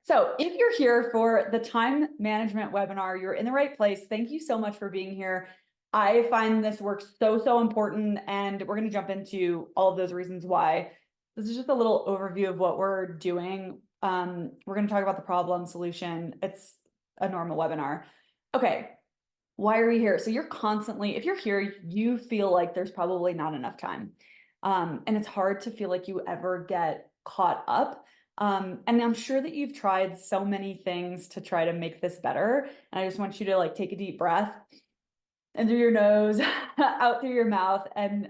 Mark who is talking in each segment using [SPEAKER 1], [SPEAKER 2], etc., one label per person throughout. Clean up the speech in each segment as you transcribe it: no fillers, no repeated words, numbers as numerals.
[SPEAKER 1] So if you're here for the time management webinar, you're in the right place. Thank you so much for being here. I find this work so important, and we're going to jump into all of those reasons why. This is just a little overview of what we're doing. We're going to talk about the problem solution. It's a normal webinar. Okay, why are we here? So you're constantly, if you're here, you feel like there's probably not enough time. And it's hard to feel like you ever get caught up. And I'm sure that you've tried so many things to try to make this better. And I just want you to like take a deep breath and through your nose, out through your mouth, and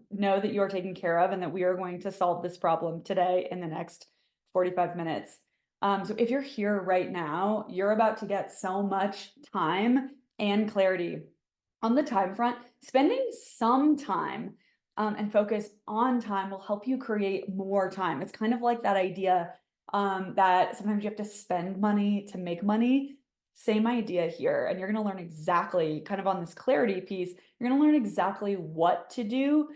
[SPEAKER 1] know that you are taken care of and that we are going to solve this problem today in the next 45 minutes. So if you're here right now, you're about to get so much time and clarity. On the time front, spending some time and focus on time will help you create more time. It's kind of like that idea that sometimes you have to spend money to make money. Same idea here. And you're going to learn exactly, kind of on this clarity piece, you're going to learn exactly what to do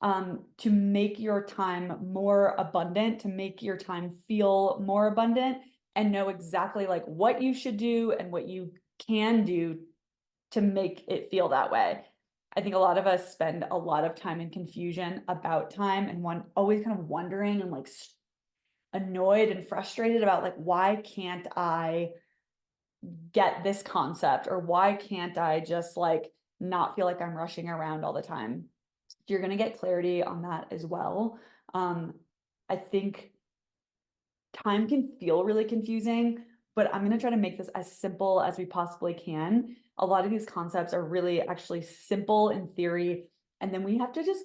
[SPEAKER 1] to make your time more abundant, to make your time feel more abundant, and know exactly like what you should do and what you can do to make it feel that way. I think a lot of us spend a lot of time in confusion about time and always kind of wondering and like annoyed and frustrated about like, why can't I get this concept, or why can't I just like not feel like I'm rushing around all the time? You're going to get clarity on that as well. I think time can feel really confusing, but I'm going to try to make this as simple as we possibly can. A lot of these concepts are really actually simple in theory, and then we have to just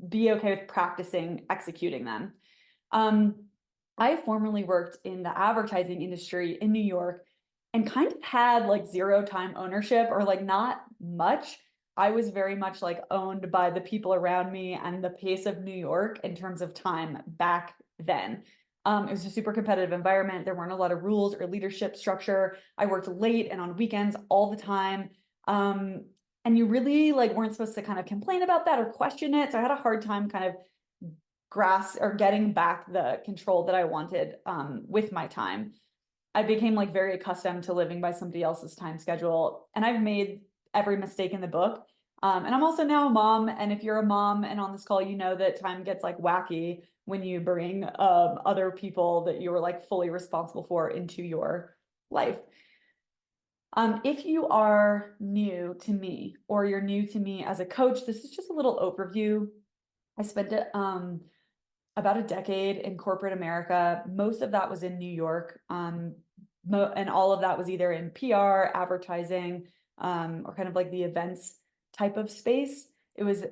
[SPEAKER 1] be okay with practicing executing them. I formerly worked in the advertising industry in New York and kind of had like zero time ownership, or like not much. I was very much like owned by the people around me and the pace of New York in terms of time back then. It was a super competitive environment. There weren't a lot of rules or leadership structure. I worked late and on weekends all the time. And you really like weren't supposed to kind of complain about that or question it. So I had a hard time kind of grasp or getting back the control that I wanted with my time. I became like very accustomed to living by somebody else's time schedule, and I've made every mistake in the book. And I'm also now a mom. And if you're a mom and on this call, you know that time gets like wacky when you bring other people that you're like fully responsible for into your life. If you are new to me or you're new to me as a coach, this is just a little overview. I spent about a decade in corporate America. Most of that was in New York. And all of that was either in PR, advertising, or kind of like the events type of space. It was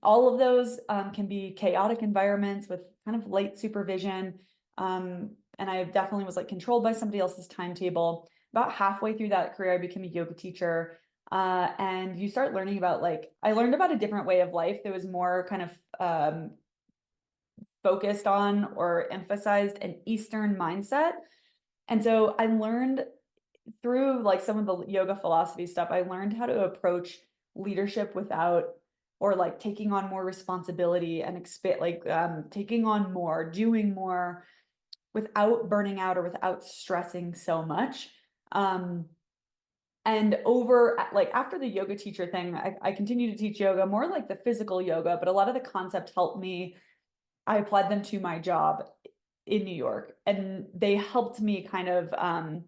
[SPEAKER 1] all of those can be chaotic environments with kind of light supervision. And I definitely was like controlled by somebody else's timetable. About halfway through that career, I became a yoga teacher. And you start learning about like, I learned about a different way of life that was more kind of focused on or emphasized an Eastern mindset. And so I learned through like some of the yoga philosophy stuff, I learned how to approach leadership without, or like taking on more responsibility and taking on more, doing more without burning out or without stressing so much. And over like after the yoga teacher thing, I continue to teach yoga, more like the physical yoga, but a lot of the concepts helped me. I applied them to my job in New York, and they helped me kind of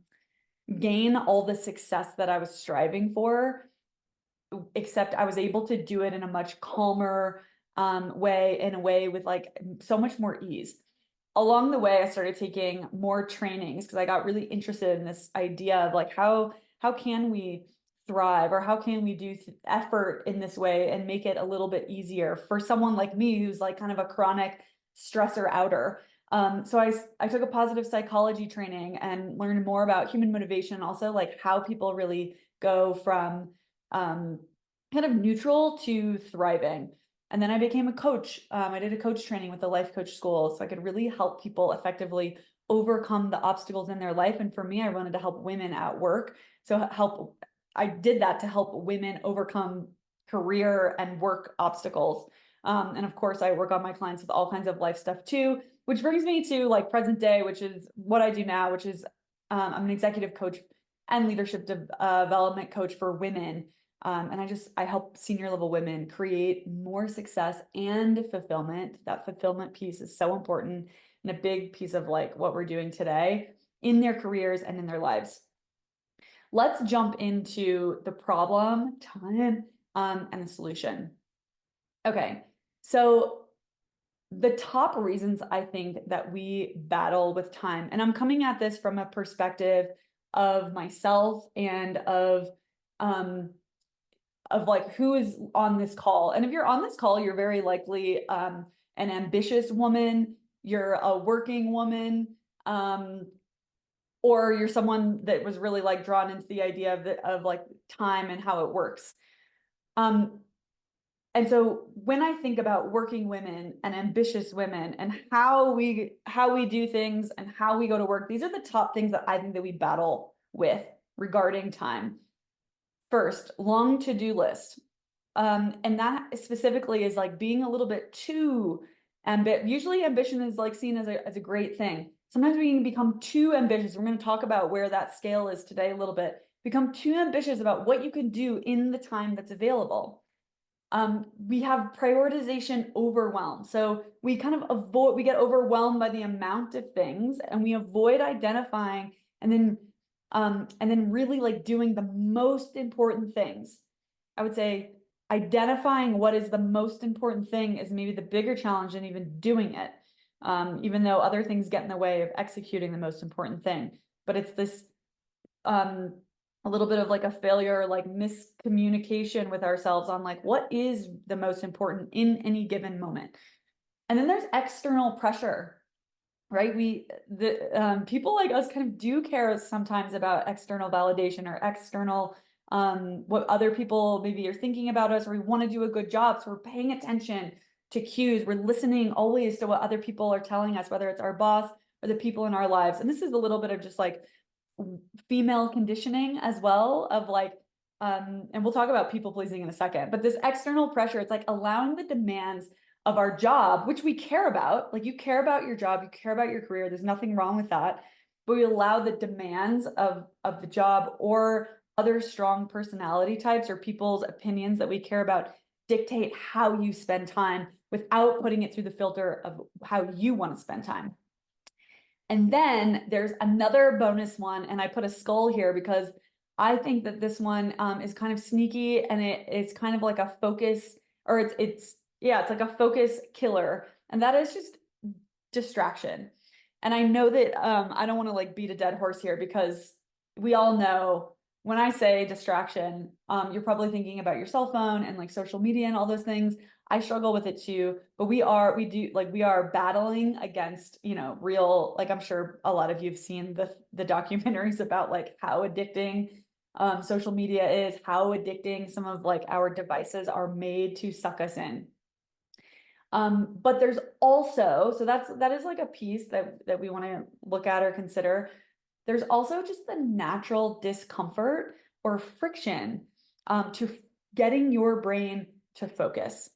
[SPEAKER 1] gain all the success that I was striving for, except I was able to do it in a much calmer way, in a way with like so much more ease. Along the way, I started taking more trainings because I got really interested in this idea of like how can we thrive, or how can we do effort in this way and make it a little bit easier for someone like me who's like kind of a chronic stressor outer. So I took a positive psychology training and learned more about human motivation, also like how people really go from kind of neutral to thriving. And then I became a coach. I did a coach training with the Life Coach School so I could really help people effectively overcome the obstacles in their life. And for me, I wanted to help women at work. I did that to help women overcome career and work obstacles. And of course, I work on my clients with all kinds of life stuff too, which brings me to like present day, which is what I do now, which is I'm an executive coach and leadership development coach for women. And I help senior level women create more success and fulfillment. That fulfillment piece is so important and a big piece of like what we're doing today in their careers and in their lives. Let's jump into the problem, time, and the solution. Okay, so the top reasons I think that we battle with time, and I'm coming at this from a perspective of myself and of like who is on this call. And if you're on this call, you're very likely an ambitious woman, you're a working woman, or you're someone that was really like drawn into the idea of like time and how it works. And so when I think about working women and ambitious women and how we do things and how we go to work, these are the top things that I think that we battle with regarding time. First, long to-do list. And that specifically is like being a little bit too usually ambition is like seen as a great thing. Sometimes we can become too ambitious. We're going to talk about where that scale is today a little bit. Become too ambitious about what you can do in the time that's available. We have prioritization overwhelm. So we kind of we get overwhelmed by the amount of things and we avoid identifying and then really like doing the most important things. I would say identifying what is the most important thing is maybe the bigger challenge than even doing it. Even though other things get in the way of executing the most important thing. But it's this, a little bit of like a failure, like miscommunication with ourselves on like, what is the most important in any given moment? And then there's external pressure, right? People like us kind of do care sometimes about external validation or external, what other people maybe are thinking about us, or we want to do a good job. So we're paying attention to cues. We're listening always to what other people are telling us, whether it's our boss or the people in our lives. And this is a little bit of just like female conditioning as well of like, and we'll talk about people pleasing in a second, but this external pressure, it's like allowing the demands of our job, which we care about, like you care about your job, you care about your career, there's nothing wrong with that, but we allow the demands of the job or other strong personality types or people's opinions that we care about dictate how you spend time without putting it through the filter of how you want to spend time. And then there's another bonus one, and I put a skull here because I think that this one is kind of sneaky, and it's kind of like a focus, or it's like a focus killer, and that is just distraction. And I know that I don't want to like beat a dead horse here because we all know when I say distraction, you're probably thinking about your cell phone and like social media and all those things. I struggle with it too, but we are battling against, real, like I'm sure a lot of you have seen the documentaries about like how addicting social media is, how addicting some of like our devices are made to suck us in. But there's also, so that is like a piece that we want to look at or consider. There's also just the natural discomfort or friction to getting your brain to focus.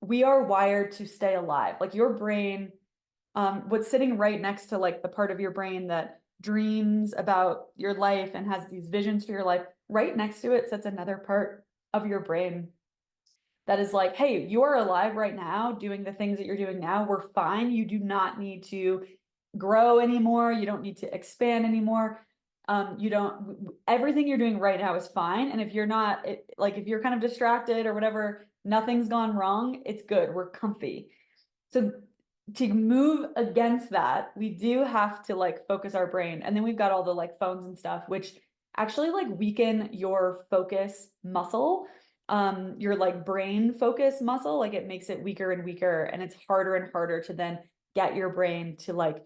[SPEAKER 1] We are wired to stay alive. Like your brain, what's sitting right next to like the part of your brain that dreams about your life and has these visions for your life, right next to it sits another part of your brain that is like, hey, you are alive right now doing the things that you're doing now. We're fine. You do not need to grow anymore. You don't need to expand anymore. Everything you're doing right now is fine. And if you're not, if you're kind of distracted or whatever, nothing's gone wrong, it's good. We're comfy. So to move against that, we do have to like focus our brain. And then we've got all the like phones and stuff, which actually like weaken your focus muscle, your like brain focus muscle. Like it makes it weaker and weaker, and it's harder and harder to then get your brain to like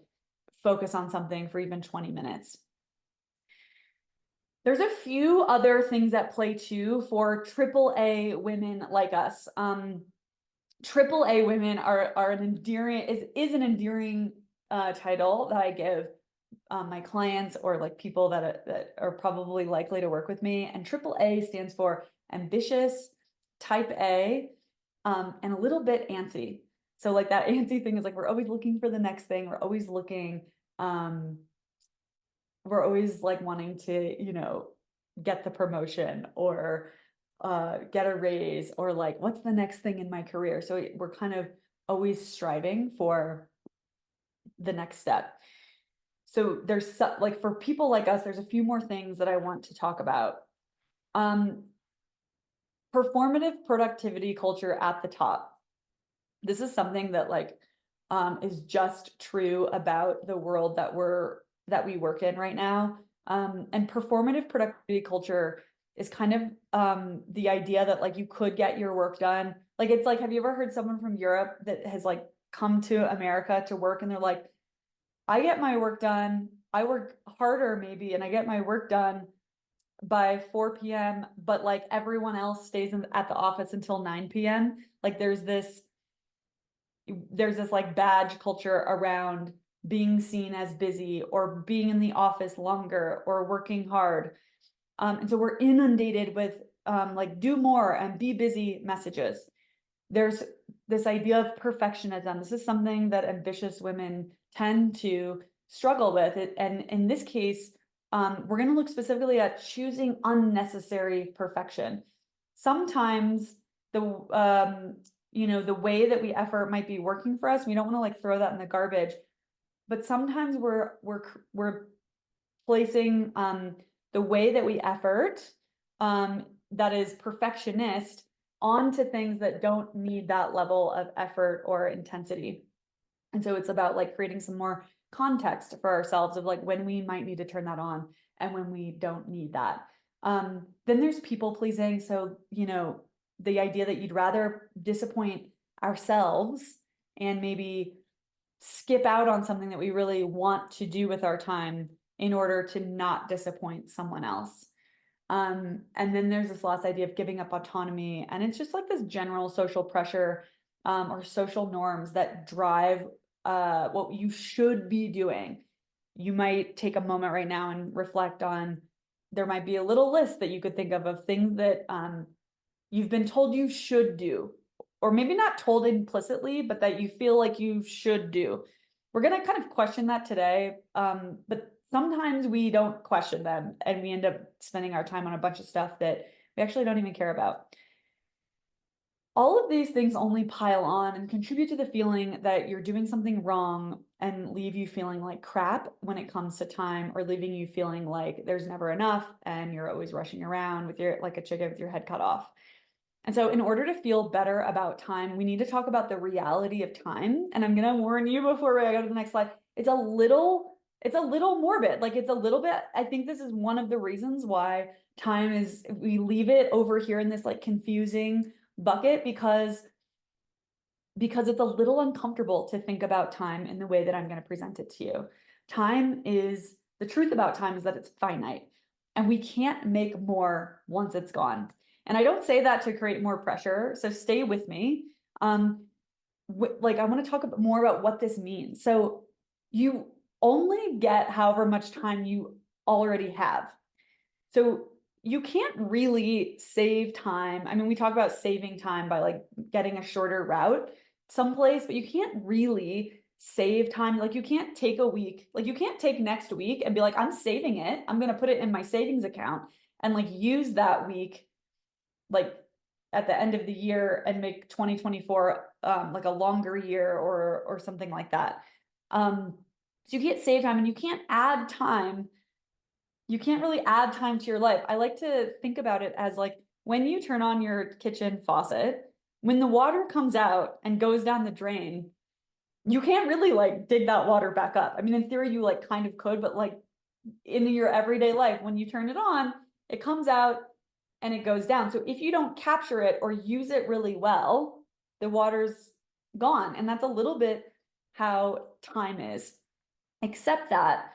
[SPEAKER 1] focus on something for even 20 minutes. There's a few other things at play too for AAA women like us. AAA women are an endearing is an endearing title that I give my clients or like people that are probably likely to work with me. And AAA stands for ambitious, type A, and a little bit antsy. So like that antsy thing is like we're always looking for the next thing. We're always looking we're always like wanting to, get the promotion or get a raise or like, what's the next thing in my career? So we're kind of always striving for the next step. So there's like for people like us, there's a few more things that I want to talk about. Performative productivity culture at the top. This is something that like is just true about the world that we work in right now. And performative productivity culture is kind of the idea that like you could get your work done. Like it's like, have you ever heard someone from Europe that has like come to America to work and they're like, I get my work done, I work harder maybe, and I get my work done by 4 p.m., but like everyone else stays at the office until 9 p.m. Like there's this like badge culture around being seen as busy or being in the office longer or working hard. And so we're inundated with like do more and be busy messages. There's this idea of perfectionism. This is something that ambitious women tend to struggle with. And in this case, we're going to look specifically at choosing unnecessary perfection. Sometimes the way that we effort might be working for us. We don't want to like throw that in the garbage, but sometimes we're placing the way that we effort that is perfectionist onto things that don't need that level of effort or intensity. And so it's about like creating some more context for ourselves of like when we might need to turn that on and when we don't need that. Then there's people pleasing. So, the idea that you'd rather disappoint ourselves and maybe skip out on something that we really want to do with our time in order to not disappoint someone else. And then there's this last idea of giving up autonomy. And it's just like this general social pressure or social norms that drive what you should be doing. You might take a moment right now and reflect on, there might be a little list that you could think of things that you've been told you should do, or maybe not told implicitly, but that you feel like you should do. We're going to kind of question that today, but sometimes we don't question them and we end up spending our time on a bunch of stuff that we actually don't even care about. All of these things only pile on and contribute to the feeling that you're doing something wrong and leave you feeling like crap when it comes to time, or leaving you feeling like there's never enough and you're always rushing around with like a chicken with your head cut off. And so in order to feel better about time, we need to talk about the reality of time. And I'm going to warn you before I go to the next slide. It's a little morbid. Like it's a little bit, I think this is one of the reasons why time is, we leave it over here in this like confusing bucket because it's a little uncomfortable to think about time in the way that I'm going to present it to you. The truth about time is that it's finite and we can't make more once it's gone. And I don't say that to create more pressure, so stay with me. Like I want to talk more about what this means. So you only get however much time you already have. So you can't really save time. I mean, we talk about saving time by like getting a shorter route someplace, but you can't really save time. Like you can't take a week, like you can't take next week and be like, I'm saving it. I'm going to put it in my savings account and like use that week like at the end of the year and make 2024 like a longer year or something like that. So you can't save time and you can't add time. You can't really add time to your life. I like to think about it as like when you turn on your kitchen faucet, when the water comes out and goes down the drain, you can't really like dig that water back up. I mean, in theory, you like kind of could, but like in your everyday life, when you turn it on, it comes out and it goes down. So if you don't capture it or use it really well, the water's gone. And that's a little bit how time is. Except that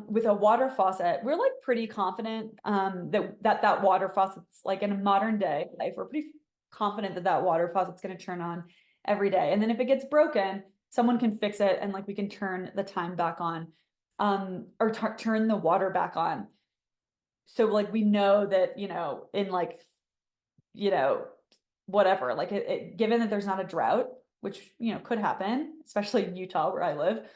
[SPEAKER 1] with a water faucet, we're like pretty confident that water faucet's like in a modern day life, we're pretty confident that water faucet's going to turn on every day. And then if it gets broken, someone can fix it and like we can turn the time back on or turn the water back on. So like we know that, in like, whatever, like given that there's not a drought, which, could happen, especially in Utah where I live,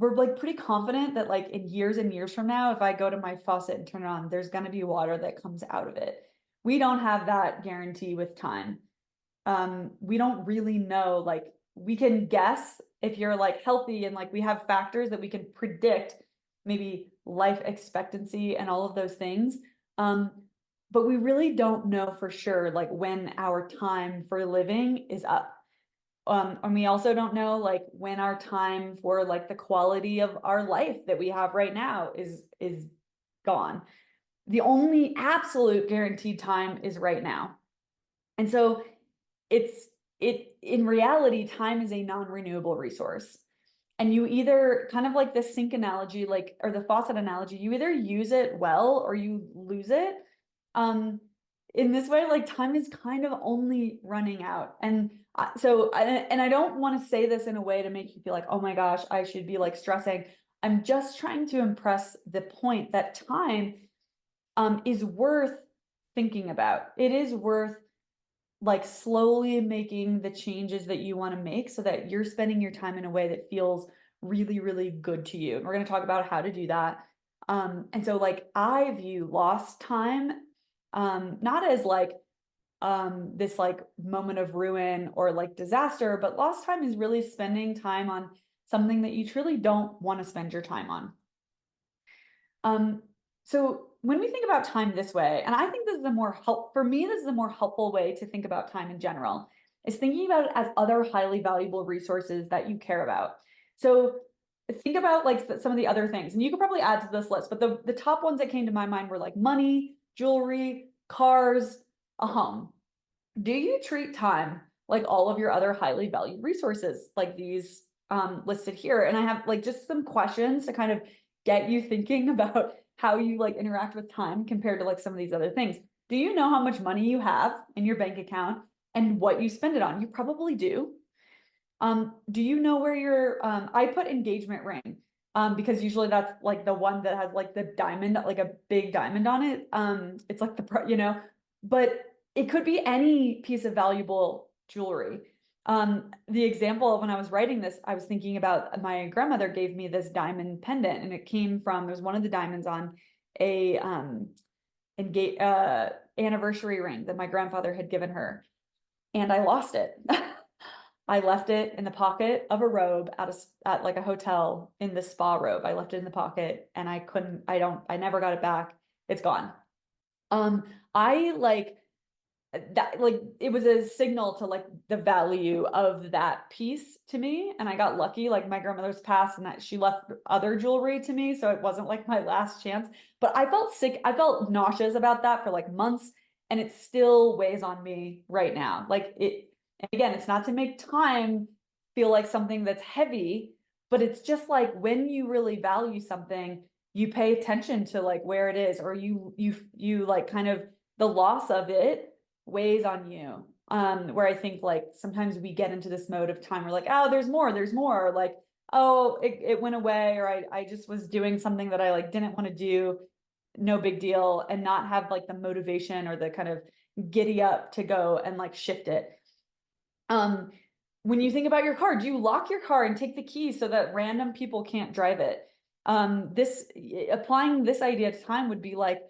[SPEAKER 1] we're like pretty confident that like in years and years from now, if I go to my faucet and turn it on, there's going to be water that comes out of it. We don't have that guarantee with time. We don't really know, like we can guess if you're like healthy, and like we have factors that we can predict, maybe life expectancy and all of those things. But we really don't know for sure like when our time for living is up. And we also don't know like when our time for like the quality of our life that we have right now is gone. The only absolute guaranteed time is right now. And so it in reality, time is a non-renewable resource. And you either kind of like the sink analogy, like, or the faucet analogy, you either use it well or you lose it. In this way, like time is kind of only running out. And I don't want to say this in a way to make you feel like, oh my gosh, I should be like stressing. I'm just trying to impress the point that time is worth thinking about. It is worth like slowly making the changes that you want to make so that you're spending your time in a way that feels really, really good to you. And we're going to talk about how to do that. And so like I view lost time not as like this like moment of ruin or like disaster, but lost time is really spending time on something that you truly don't want to spend your time on. So when we think about time this way, and I think this is for me, this is a more helpful way to think about time in general, is thinking about it as other highly valuable resources that you care about. So think about like some of the other things, and you could probably add to this list, but the top ones that came to my mind were like money, jewelry, cars, a home. Do you treat time like all of your other highly valued resources, like these listed here? And I have like just some questions to kind of get you thinking about how you like interact with time compared to like some of these other things. Do you know how much money you have in your bank account and what you spend it on? You probably do. Do you know where your I put engagement ring because usually that's like the one that has like the diamond, like a big diamond on it. It's like but it could be any piece of valuable jewelry. The example of when I was writing this, I was thinking about my grandmother gave me this diamond pendant, and it came from, there's one of the diamonds on a anniversary ring that my grandfather had given her, and I lost it. I left it in the pocket of a robe at like a hotel in the spa robe. I left it in the pocket and I never got it back. It's gone. I like that, like it was a signal to like the value of that piece to me. And I got lucky, like my grandmother's passed and that she left other jewelry to me. So it wasn't like my last chance, but I felt sick. I felt nauseous about that for like months, and it still weighs on me right now. And again, it's not to make time feel like something that's heavy, but it's just like when you really value something, you pay attention to like where it is, or you like kind of the loss of it weighs on you. Where I think like sometimes we get into this mode of time, we're like, oh, there's more, or like, oh, it went away, or I just was doing something that I like didn't want to do, no big deal, and not have like the motivation or the kind of giddy up to go and like shift it. When you think about your car, do you lock your car and take the keys so that random people can't drive it? Applying this idea to time would be like,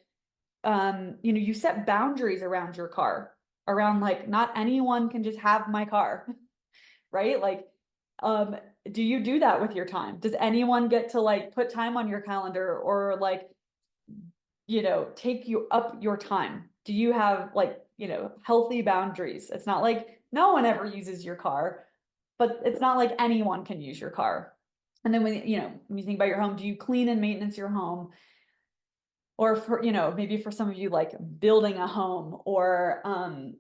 [SPEAKER 1] you set boundaries around your car, around like, not anyone can just have my car, right? Like, do you do that with your time? Does anyone get to like put time on your calendar or like, take you up your time? Do you have like, healthy boundaries? It's not like no one ever uses your car, but it's not like anyone can use your car. And then when you think about your home, do you clean and maintenance your home? Or for, maybe for some of you, like building a home or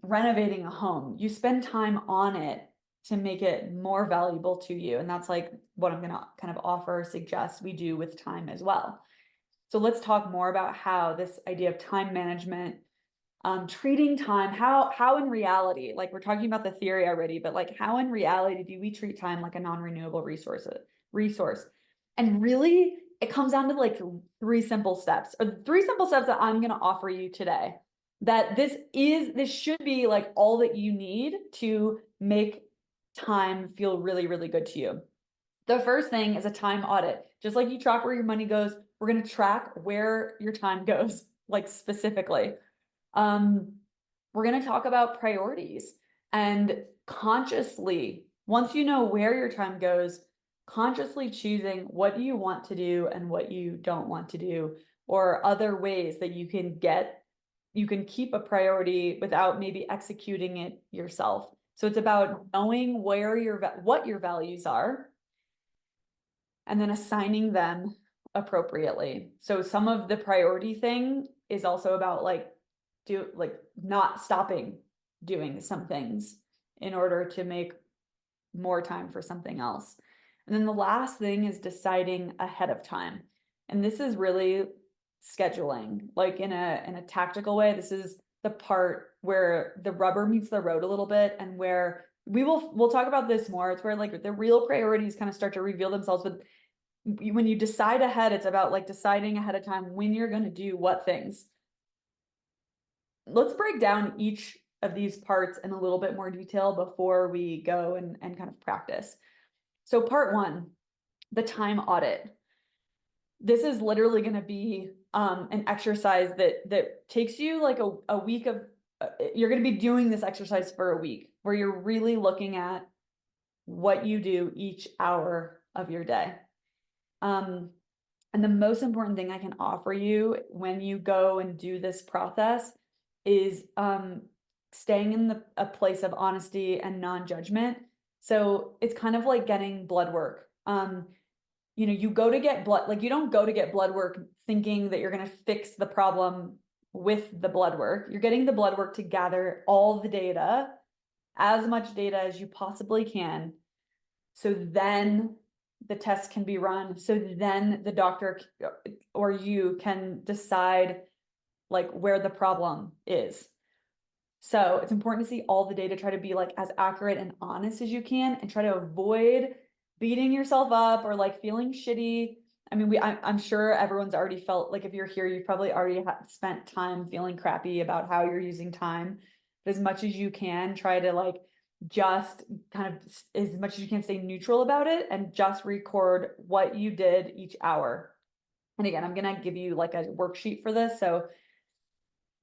[SPEAKER 1] renovating a home, you spend time on it to make it more valuable to you. And that's like what I'm going to kind of offer, suggest we do with time as well. So let's talk more about how this idea of time management, treating time, how in reality, like we're talking about the theory already, but like how in reality do we treat time like a non-renewable resource? And really, it comes down to like three simple steps that I'm going to offer you today. That this should be like all that you need to make time feel really, really good to you. The first thing is a time audit. Just like you track where your money goes, we're going to track where your time goes, like specifically. We're going to talk about priorities and consciously, once you know where your time goes, consciously choosing what you want to do and what you don't want to do, or other ways that you can keep a priority without maybe executing it yourself. So it's about knowing what your values are and then assigning them appropriately. So some of the priority thing is also about not stopping doing some things in order to make more time for something else. And then the last thing is deciding ahead of time. And this is really scheduling, like in a tactical way. This is the part where the rubber meets the road a little bit, and where we'll talk about this more. It's where like the real priorities kind of start to reveal themselves. But when you decide ahead, it's about like deciding ahead of time when you're going to do what things. Let's break down each of these parts in a little bit more detail before we go and kind of practice. So part one, the time audit. This is literally going to be an exercise that takes you like a week of, you're going to be doing this exercise for a week, where you're really looking at what you do each hour of your day. And the most important thing I can offer you when you go and do this process is staying in a place of honesty and non-judgment. So it's kind of like getting blood work. You go to get blood, like you don't go to get blood work thinking that you're going to fix the problem with the blood work. You're getting the blood work to gather all the data, as much data as you possibly can. So then the test can be run. So then the doctor or you can decide like where the problem is. So it's important to see all the data, try to be like as accurate and honest as you can, and try to avoid beating yourself up or like feeling shitty. I mean, I'm sure everyone's already felt like, if you're here, you've probably already spent time feeling crappy about how you're using time. But as much as you can, try to like just kind of, as much as you can, stay neutral about it and just record what you did each hour. And again, I'm going to give you like a worksheet for this, so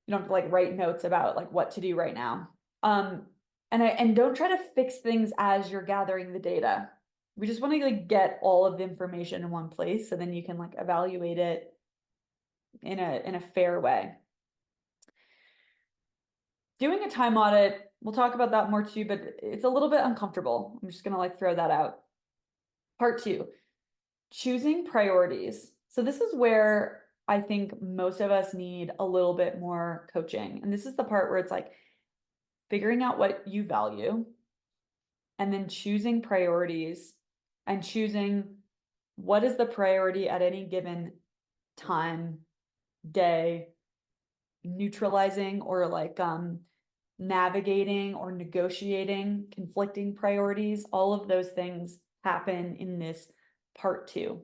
[SPEAKER 1] you don't have to like write notes about like what to do right now. And don't try to fix things as you're gathering the data. We just want to like get all of the information in one place, so then you can like evaluate it in a fair way. Doing a time audit, we'll talk about that more too, but it's a little bit uncomfortable. I'm just gonna like throw that out. Part two, choosing priorities. So this is where I think most of us need a little bit more coaching. And this is the part where it's like figuring out what you value and then choosing priorities and choosing what is the priority at any given time, day, neutralizing or like navigating or negotiating conflicting priorities. All of those things happen in this part two.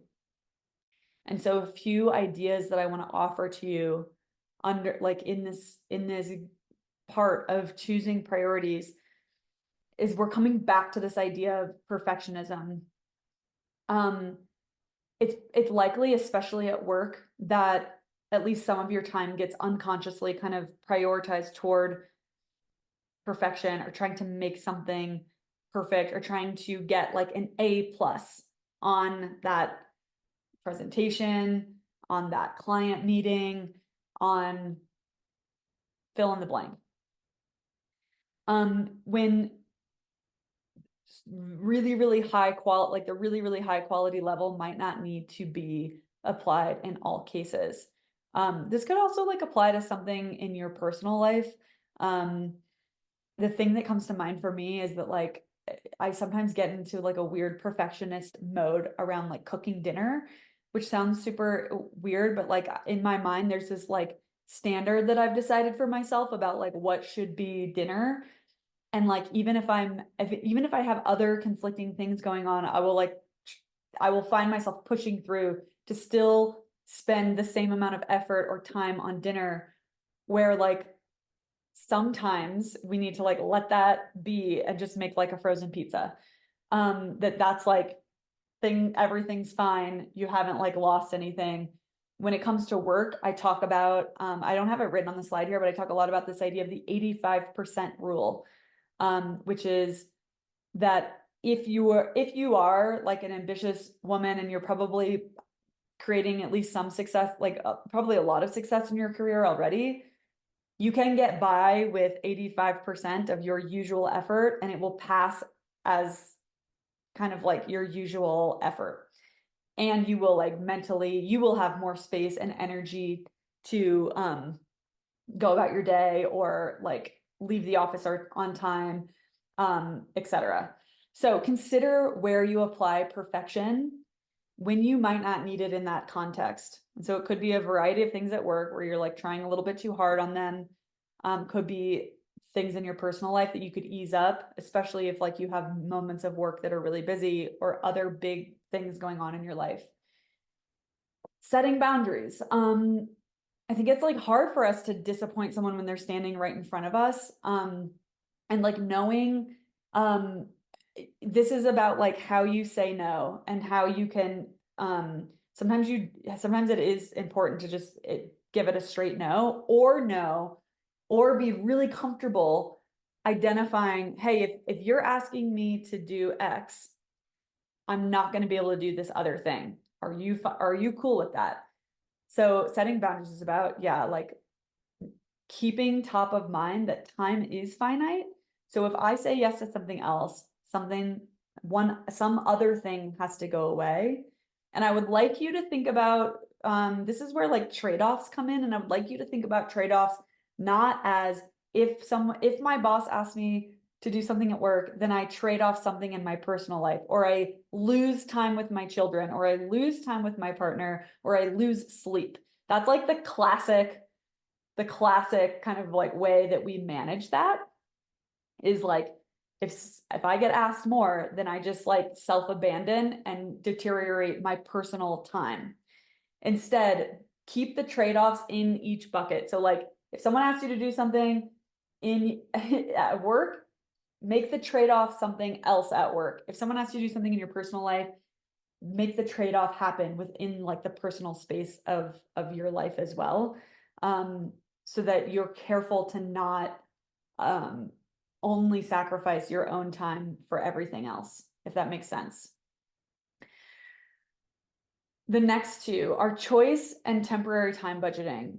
[SPEAKER 1] And so a few ideas that I want to offer to you under like in this part of choosing priorities is we're coming back to this idea of perfectionism. It's likely, especially at work, that at least some of your time gets unconsciously kind of prioritized toward perfection, or trying to make something perfect, or trying to get like an A+ on that presentation, on that client meeting, on fill in the blank. When really high quality, like the really high quality level might not need to be applied in all cases. This could also like apply to something in your personal life. The thing that comes to mind for me is that like I sometimes get into like a weird perfectionist mode around like cooking dinner, which sounds super weird, but like in my mind, there's this like standard that I've decided for myself about like what should be dinner. And like, even if I have other conflicting things going on, I will find myself pushing through to still spend the same amount of effort or time on dinner, where like sometimes we need to like let that be and just make like a frozen pizza. That's like everything's fine. You haven't like lost anything. When it comes to work, I talk about, I don't have it written on the slide here, but I talk a lot about this idea of the 85% rule, which is that if you are like an ambitious woman and you're probably creating at least some success, like probably a lot of success in your career already, you can get by with 85% of your usual effort, and it will pass as kind of like your usual effort. And you will like mentally, you will have more space and energy to go about your day or like leave the office on time, etc. So consider where you apply perfection when you might not need it in that context. And so it could be a variety of things at work where you're like trying a little bit too hard on them. Could be things in your personal life that you could ease up, especially if like you have moments of work that are really busy or other big things going on in your life. Setting boundaries. I think it's like hard for us to disappoint someone when they're standing right in front of us. And like knowing, this is about like how you say no and how you can, sometimes it is important to just give it a straight no, or be really comfortable identifying, hey, if you're asking me to do X, I'm not going to be able to do this other thing. Are you cool with that? So setting boundaries is about, yeah, like keeping top of mind that time is finite. So if I say yes to something else, some other thing has to go away. And I would like you to think about, this is where like trade-offs come in. And I would like you to think about trade-offs, not as if my boss asks me to do something at work, then I trade off something in my personal life, or I lose time with my children, or I lose time with my partner, or I lose sleep. That's like the classic kind of like way that we manage that is like, if I get asked more, then I just like self-abandon and deteriorate my personal time. Instead, keep the trade-offs in each bucket. So like if someone asks you to do something at work, make the trade-off something else at work. If someone asks you to do something in your personal life, make the trade-off happen within like the personal space of your life as well. So that you're careful to not only sacrifice your own time for everything else, if that makes sense. The next two are choice and temporary time budgeting.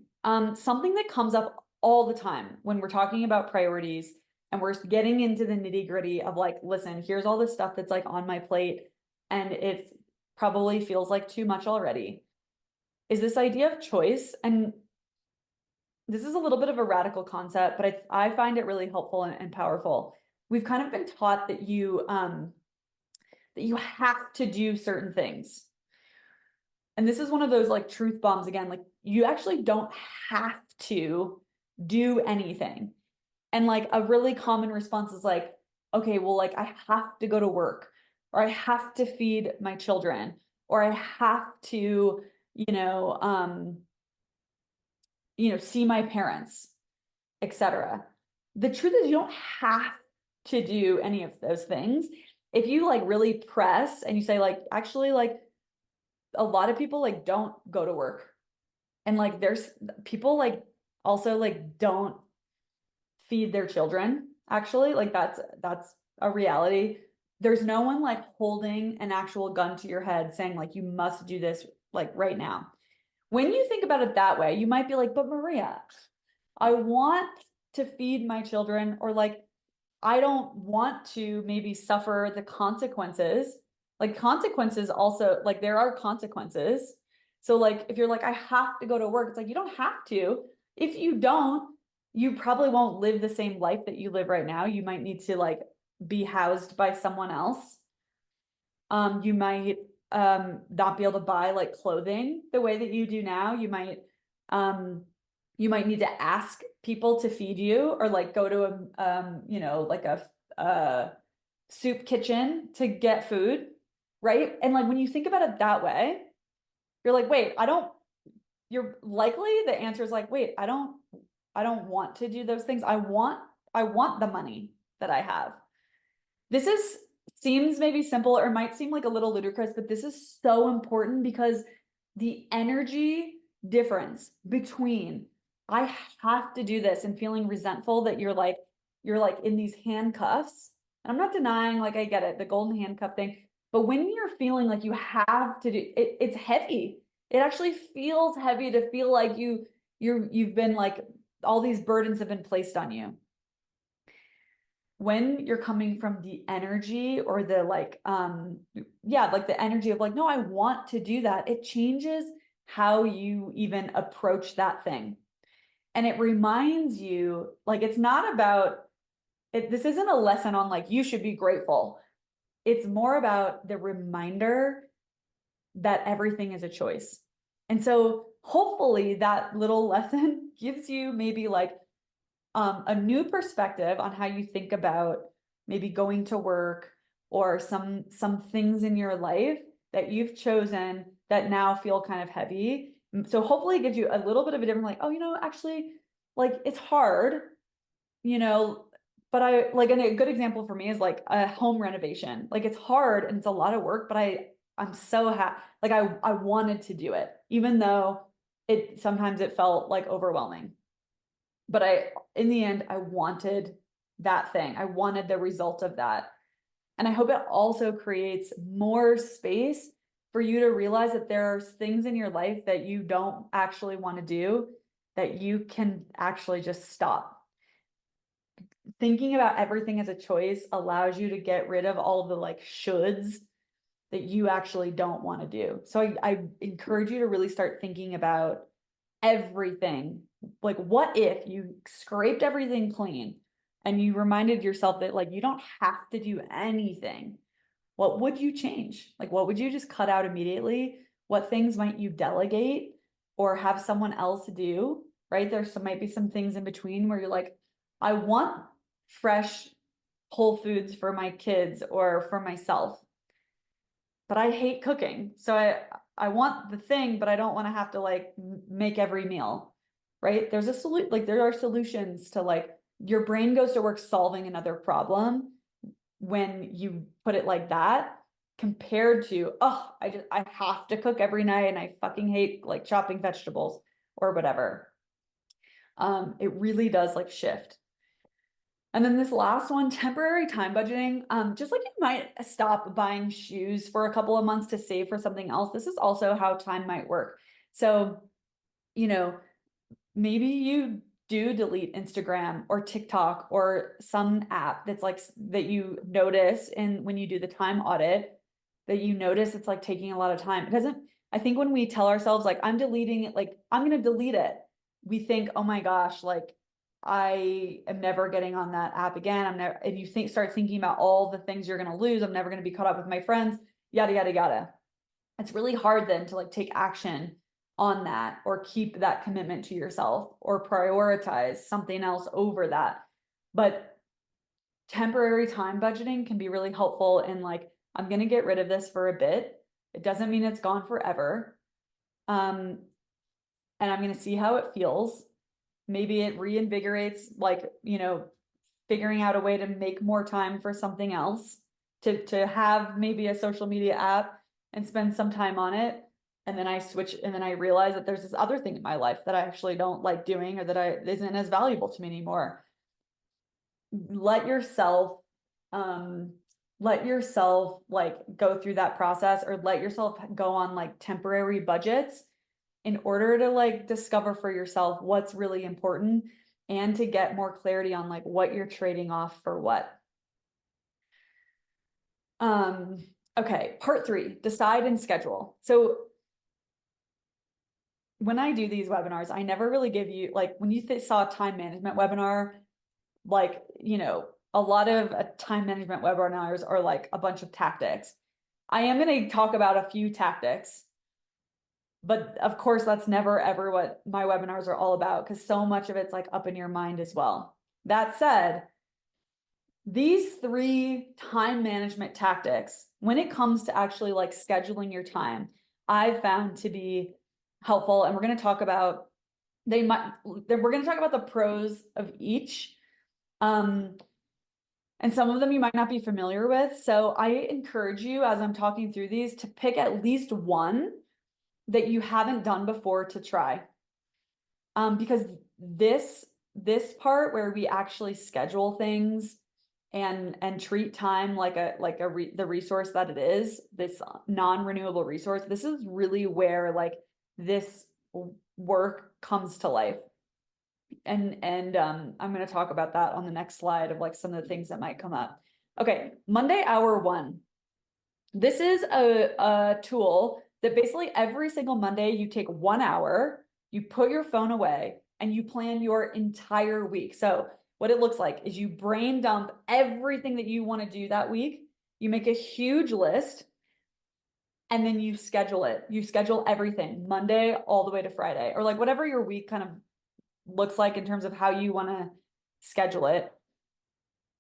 [SPEAKER 1] Something that comes up all the time when we're talking about priorities and we're getting into the nitty-gritty of like, listen, here's all this stuff that's like on my plate and it probably feels like too much already, is this idea of choice. And this is a little bit of a radical concept, but I find it really helpful and powerful. We've kind of been taught that you have to do certain things. And this is one of those like truth bombs again, like you actually don't have to do anything. And like a really common response is like, okay, well, like I have to go to work, or I have to feed my children, or I have to, see my parents, etc. The truth is you don't have to do any of those things. If you like really press and you say like, actually, like a lot of people like don't go to work, and like there's people like also like don't feed their children, actually, like that's a reality. There's no one like holding an actual gun to your head saying like you must do this like right now. When you think about it that way, you might be like, but Maria, I want to feed my children, or like I don't want to maybe suffer the consequences. Like consequences also, like there are consequences. So like if you're like, I have to go to work, it's like you don't have to. If you don't, you probably won't live the same life that you live right now. You might need to like be housed by someone else. You might not be able to buy like clothing the way that you do now. You might need to ask people to feed you, or like go to like a soup kitchen to get food, right? And like when you think about it that way, you're like, wait, you're likely the answer is like, wait, I don't want to do those things. I want the money that I have. This is seems maybe simple or might seem like a little ludicrous, but this is so important because the energy difference between I have to do this and feeling resentful that you're like in these handcuffs. And I'm not denying, like, I get it, the golden handcuff thing. But when you're feeling like you have to do it, it's heavy. It actually feels heavy to feel like you've been like all these burdens have been placed on you. When you're coming from the energy or the like, yeah, like the energy of like, no, I want to do that, it changes how you even approach that thing. And it reminds you, like, it's not about it, this isn't a lesson on like you should be grateful. It's more about the reminder that everything is a choice. And so hopefully that little lesson gives you maybe like a new perspective on how you think about maybe going to work or some things in your life that you've chosen that now feel kind of heavy. So hopefully it gives you a little bit of a different like, oh, you know, actually, like it's hard, you know, but I like, and a good example for me is like a home renovation. Like it's hard and it's a lot of work, but I'm so happy. Like I wanted to do it, even though sometimes it felt like overwhelming. But in the end, I wanted that thing. I wanted the result of that. And I hope it also creates more space for you to realize that there are things in your life that you don't actually want to do, that you can actually just stop. Thinking about everything as a choice allows you to get rid of all of the like shoulds that you actually don't want to do. So I encourage you to really start thinking about everything. Like, what if you scraped everything clean and you reminded yourself that like you don't have to do anything? What would you change? Like, what would you just cut out immediately? What things might you delegate or have someone else do? Right? Might be some things in between where you're like, I want fresh whole foods for my kids or for myself, but I hate cooking. So I want the thing, but I don't want to have to like make every meal. Right? There's a solution, like there are solutions to like your brain goes to work solving another problem when you put it like that, compared to, oh, I have to cook every night and I fucking hate like chopping vegetables or whatever. It really does like shift. And then this last one, temporary time budgeting. Just like you might stop buying shoes for a couple of months to save for something else, this is also how time might work. So, you know, maybe you do delete Instagram or TikTok or some app that's like that you notice and when you do the time audit that you notice it's like taking a lot of time. It doesn't, I think when we tell ourselves like I'm deleting it, like I'm going to delete it, we think, oh my gosh, like I am never getting on that app again. I'm never, and you start thinking about all the things you're going to lose. I'm never going to be caught up with my friends, yada, yada, yada. It's really hard then to like take action on that or keep that commitment to yourself or prioritize something else over that. But temporary time budgeting can be really helpful in like, I'm going to get rid of this for a bit. It doesn't mean it's gone forever. And I'm going to see how it feels. Maybe it reinvigorates, like, you know, figuring out a way to make more time for something else, to have maybe a social media app and spend some time on it. And then I switch, and then I realize that there's this other thing in my life that I actually don't like doing or that isn't as valuable to me anymore. Let yourself, let yourself like go through that process, or let yourself go on like temporary budgets in order to like discover for yourself what's really important and to get more clarity on like what you're trading off for what. Okay, part 3, decide and schedule. So when I do these webinars, I never really give you like when you saw a time management webinar, like, you know, a lot of time management webinars are like a bunch of tactics. I am going to talk about a few tactics, but of course that's never ever what my webinars are all about, because so much of it's like up in your mind as well. That said, these 3 time management tactics, when it comes to actually like scheduling your time, I've found to be helpful. And we're going to talk about we're going to talk about the pros of each. And some of them you might not be familiar with. So I encourage you, as I'm talking through these, to pick at least one that you haven't done before to try. Because this part where we actually schedule things and treat time like the resource that it is, this non-renewable resource, this is really where like this work comes to life. And I'm going to talk about that on the next slide of like some of the things that might come up. Okay, Monday hour 1. This is a tool that basically every single Monday you take 1 hour, you put your phone away, and you plan your entire week. So what it looks like is you brain dump everything that you want to do that week. You make a huge list, and then you schedule it. You schedule everything Monday all the way to Friday, or like whatever your week kind of looks like in terms of how you want to schedule it.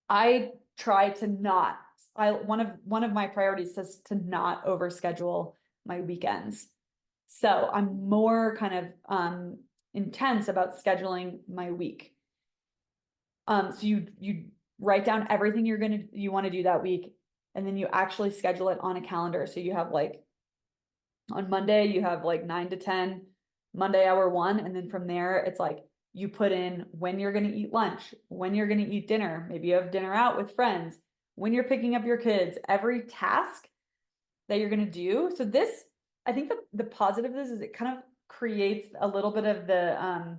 [SPEAKER 1] I try to not, one of my priorities is to not overschedule my weekends. So I'm more kind of intense about scheduling my week. So you write down everything you want to do that week, and then you actually schedule it on a calendar. So you have like on Monday, you have like 9 to 10, Monday hour 1, and then from there it's like you put in when you're going to eat lunch, when you're going to eat dinner, maybe you have dinner out with friends, when you're picking up your kids, every task that you're going to do. So this, I think the positive of this is it kind of creates a little bit of the,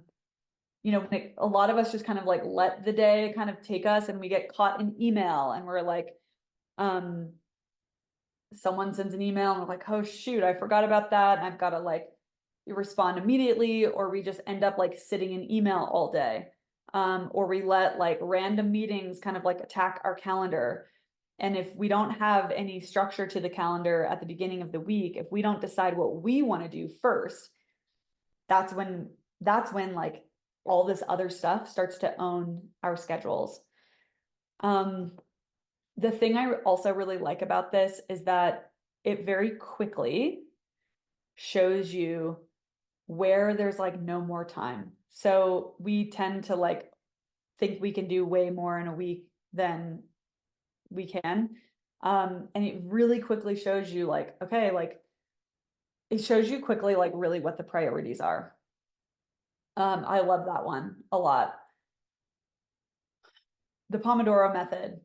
[SPEAKER 1] a lot of us just kind of like let the day kind of take us, and we get caught in email, and we're like, someone sends an email and we're like, oh shoot, I forgot about that. And I've got to like respond immediately, or we just end up like sitting in email all day. Or we let like random meetings kind of like attack our calendar. And if we don't have any structure to the calendar at the beginning of the week, if we don't decide what we want to do first, that's when like all this other stuff starts to own our schedules. The thing I also really like about this is that it very quickly shows you where there's like no more time. So we tend to like think we can do way more in a week than we can. And it really quickly shows you like, okay, like it shows you quickly like really what the priorities are. I love that one a lot. The Pomodoro method.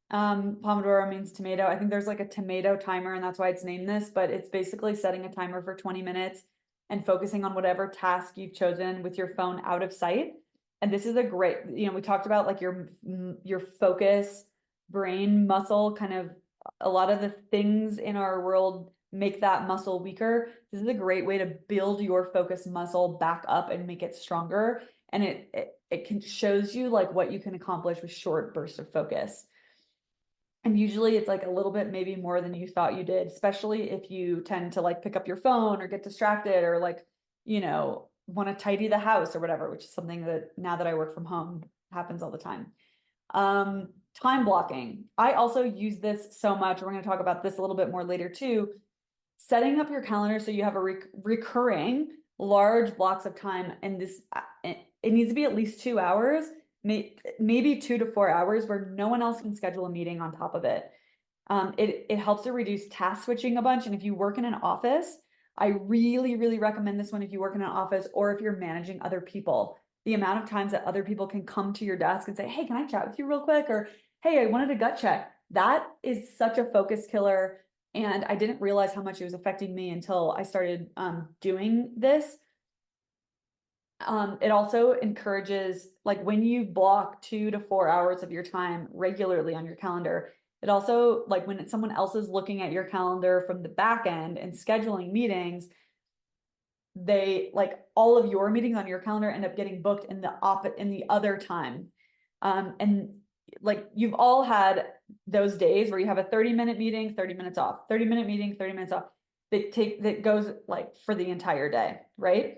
[SPEAKER 1] Pomodoro means tomato. I think there's like a tomato timer, and that's why it's named this, but it's basically setting a timer for 20 minutes and focusing on whatever task you've chosen with your phone out of sight. And this is a great, we talked about like your focus, brain muscle, kind of a lot of the things in our world make that muscle weaker. This is a great way to build your focus muscle back up and make it stronger. And it shows you like what you can accomplish with short bursts of focus. And usually it's like a little bit maybe more than you thought you did, especially if you tend to like pick up your phone or get distracted or like, want to tidy the house or whatever, which is something that now that I work from home happens all the time. Time blocking. I also use this so much. We're going to talk about this a little bit more later too. Setting up your calendar so you have a recurring large blocks of time, and this it needs to be at least 2 hours, maybe 2 to 4 hours, where no one else can schedule a meeting on top of it. It helps to reduce task switching a bunch. And if you work in an office, I really, really recommend this one if you work in an office or if you're managing other people. The amount of times that other people can come to your desk and say, hey, can I chat with you real quick? Or, hey, I wanted a gut check. That is such a focus killer. And I didn't realize how much it was affecting me until I started doing this. It also encourages, like when you block 2 to 4 hours of your time regularly on your calendar, it also, like when someone else is looking at your calendar from the back end and scheduling meetings, they like all of your meetings on your calendar end up getting booked in the other time. And like you've all had those days where you have a 30-minute meeting, 30 minutes off, 30-minute meeting, 30 minutes off, that goes like for the entire day, right?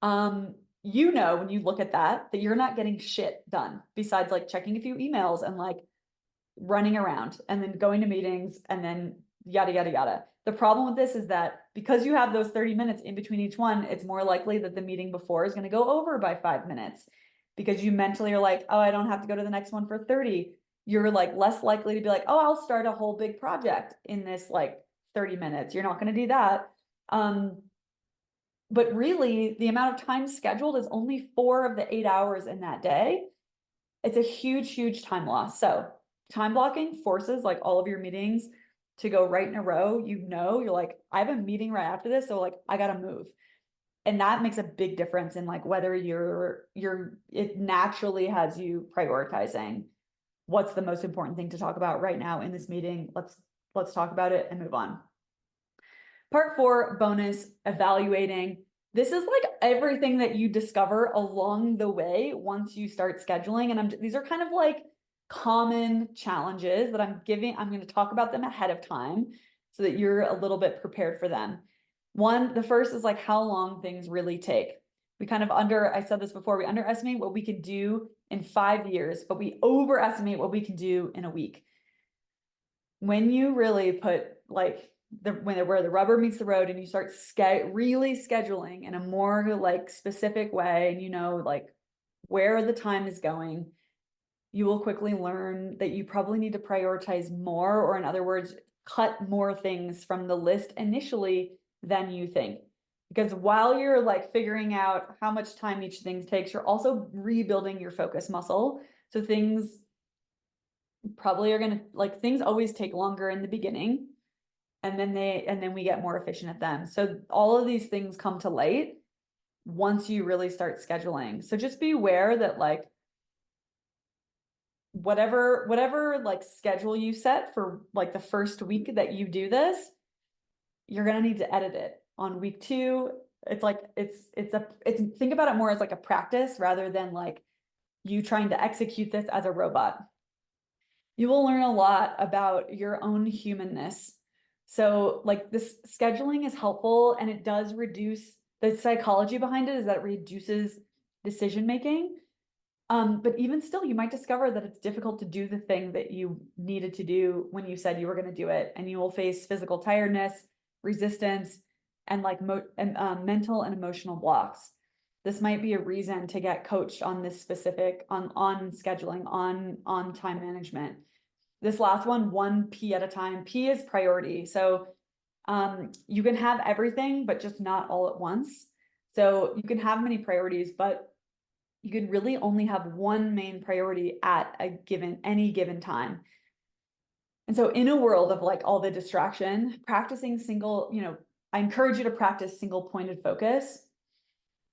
[SPEAKER 1] When you look at that you're not getting shit done besides like checking a few emails and like running around and then going to meetings and then yada, yada, yada. The problem with this is that because you have those 30 minutes in between each one, it's more likely that the meeting before is going to go over by 5 minutes. because you mentally are like, oh, I don't have to go to the next one for 30. You're like less likely to be like, oh, I'll start a whole big project in this like 30 minutes. You're not going to do that. But really, the amount of time scheduled is only 4 of the 8 hours in that day. It's a huge, huge time loss. So time blocking forces like all of your meetings to go right in a row. You're like, I have a meeting right after this, so like I gotta move. And that makes a big difference in like whether it naturally has you prioritizing what's the most important thing to talk about right now in this meeting. Let's talk about it and move on. Part 4, bonus, evaluating. This is like everything that you discover along the way once you start scheduling. And these are kind of like common challenges that I'm going to talk about them ahead of time so that you're a little bit prepared for them. The first is like how long things really take. I said this before, we underestimate what we can do in 5 years, but we overestimate what we can do in a week. When you really put like where the rubber meets the road and you start really scheduling in a more like specific way, and like where the time is going, you will quickly learn that you probably need to prioritize more, or in other words, cut more things from the list initially than you think. Because while you're like figuring out how much time each thing takes, you're also rebuilding your focus muscle. So things probably are going to like, things always take longer in the beginning, and then we get more efficient at them. So all of these things come to light once you really start scheduling. So just be aware that like whatever like schedule you set for like the first week that you do this, you're going to need to edit it on week 2. It's like, think about it more as like a practice rather than like you trying to execute this as a robot. You will learn a lot about your own humanness. So like this scheduling is helpful, and it does reduce, the psychology behind it is that it reduces decision making. But even still, you might discover that it's difficult to do the thing that you needed to do when you said you were going to do it. And you will face physical tiredness, resistance, and like mental and emotional blocks. This might be a reason to get coached on this specific, on scheduling, on time management. This last one P at a time. P is priority. So you can have everything, but just not all at once. So you can have many priorities, but you can really only have one main priority at any given time. And so in a world of like all the distraction, practicing I encourage you to practice single pointed focus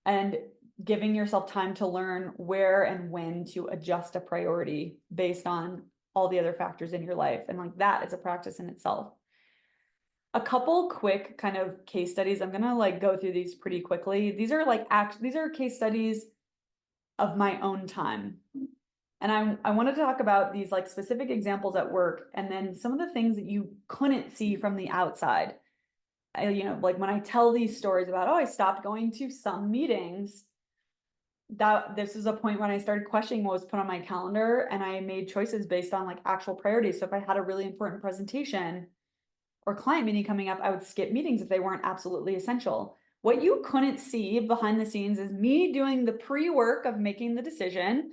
[SPEAKER 1] and giving yourself time to learn where and when to adjust a priority based on all the other factors in your life. And like that is a practice in itself. A couple quick kind of case studies. I'm going to like go through these pretty quickly. These are case studies of my own time. And I wanted to talk about these like specific examples at work, and then some of the things that you couldn't see from the outside. Like when I tell these stories about, oh, I stopped going to some meetings, that this is a point when I started questioning what was put on my calendar, and I made choices based on like actual priorities. So if I had a really important presentation or client meeting coming up, I would skip meetings if they weren't absolutely essential. What you couldn't see behind the scenes is me doing the pre-work of making the decision,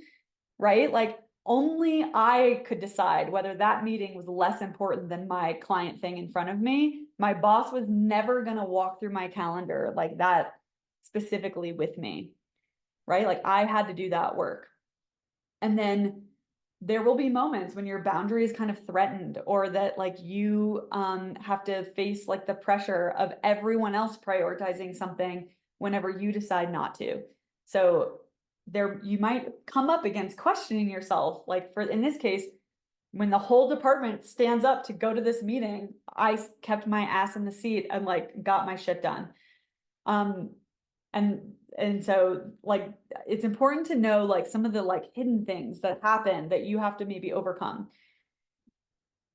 [SPEAKER 1] right? Like only I could decide whether that meeting was less important than my client thing in front of me. My boss was never going to walk through my calendar like that specifically with me, right? Like I had to do that work. And then there will be moments when your boundary is kind of threatened, or that like you have to face like the pressure of everyone else prioritizing something whenever you decide not to. So you might come up against questioning yourself. Like in this case, when the whole department stands up to go to this meeting, I kept my ass in the seat and like got my shit done. And so like it's important to know like some of the like hidden things that happen that you have to maybe overcome.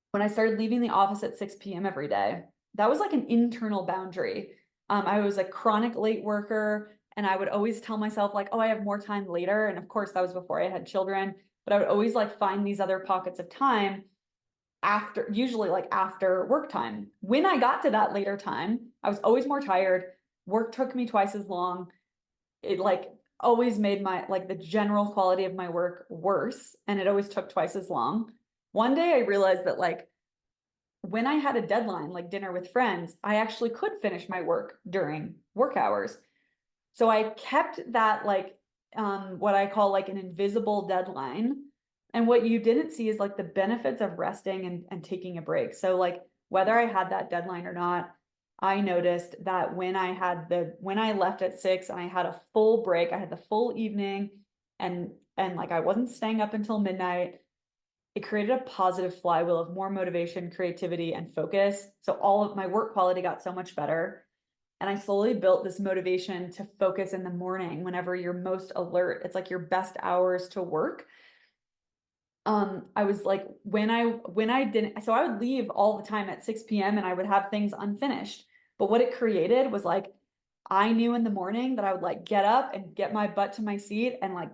[SPEAKER 1] When I started leaving the office at 6 p.m. every day, that was like an internal boundary. I was a chronic late worker, and I would always tell myself like, oh, I have more time later. And of course that was before I had children, but I would always like find these other pockets of time usually like after work time. When I got to that later time, I was always more tired. Work took me twice as long. always made my, like the general quality of my work worse, and it always took twice as long. One day I realized that like when I had a deadline, like dinner with friends, I actually could finish my work during work hours. So I kept that like what I call like an invisible deadline. And what you didn't see is like the benefits of resting and taking a break. So like whether I had that deadline or not, I noticed that when I left at 6 and I had a full break, I had the full evening and like I wasn't staying up until midnight. It created a positive flywheel of more motivation, creativity, and focus. So all of my work quality got so much better. And I slowly built this motivation to focus in the morning whenever you're most alert. It's like your best hours to work. I was like, when I didn't, so I would leave all the time at 6 p.m. and I would have things unfinished. But what it created was like, I knew in the morning that I would like get up and get my butt to my seat and like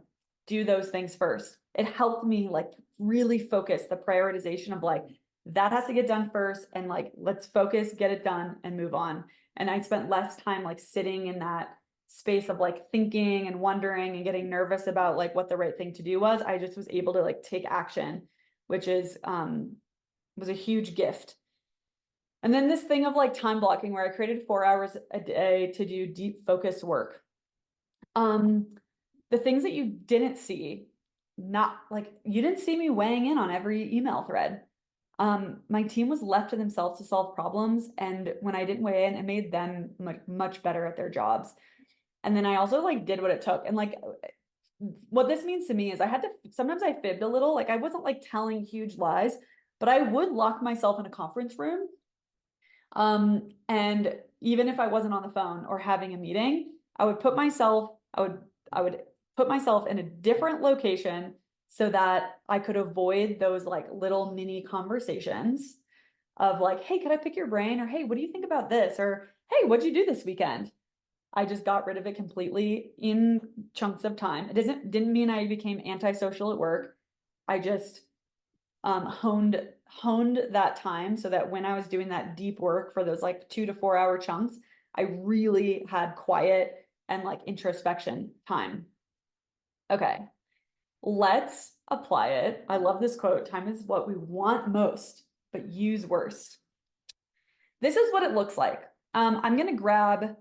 [SPEAKER 1] do those things first. It helped me like really focus the prioritization of like, that has to get done first. And like, let's focus, get it done and move on. And I spent less time like sitting in that space of like thinking and wondering and getting nervous about like what the right thing to do was. I just was able to like take action, which is was a huge gift. And then this thing of like time blocking where I created 4 hours a day to do deep focus work. The things that you didn't see, not like you didn't see me weighing in on every email thread. My team was left to themselves to solve problems, and when I didn't weigh in, it made them much better at their jobs. And then I also like did what it took. And like what this means to me is I had to, sometimes I fibbed a little, like I wasn't like telling huge lies, but I would lock myself in a conference room. And even if I wasn't on the phone or having a meeting, I would put myself, I would put myself in a different location so that I could avoid those like little mini conversations of like, hey, could I pick your brain? Or hey, what do you think about this? Or hey, what'd you do this weekend? I just got rid of it completely in chunks of time. It didn't mean I became antisocial at work. I just honed that time so that when I was doing that deep work for those like 2 to 4 hour chunks, I really had quiet and like introspection time. Okay, let's apply it. I love this quote. Time is what we want most, but use worst. This is what it looks like. I'm gonna grab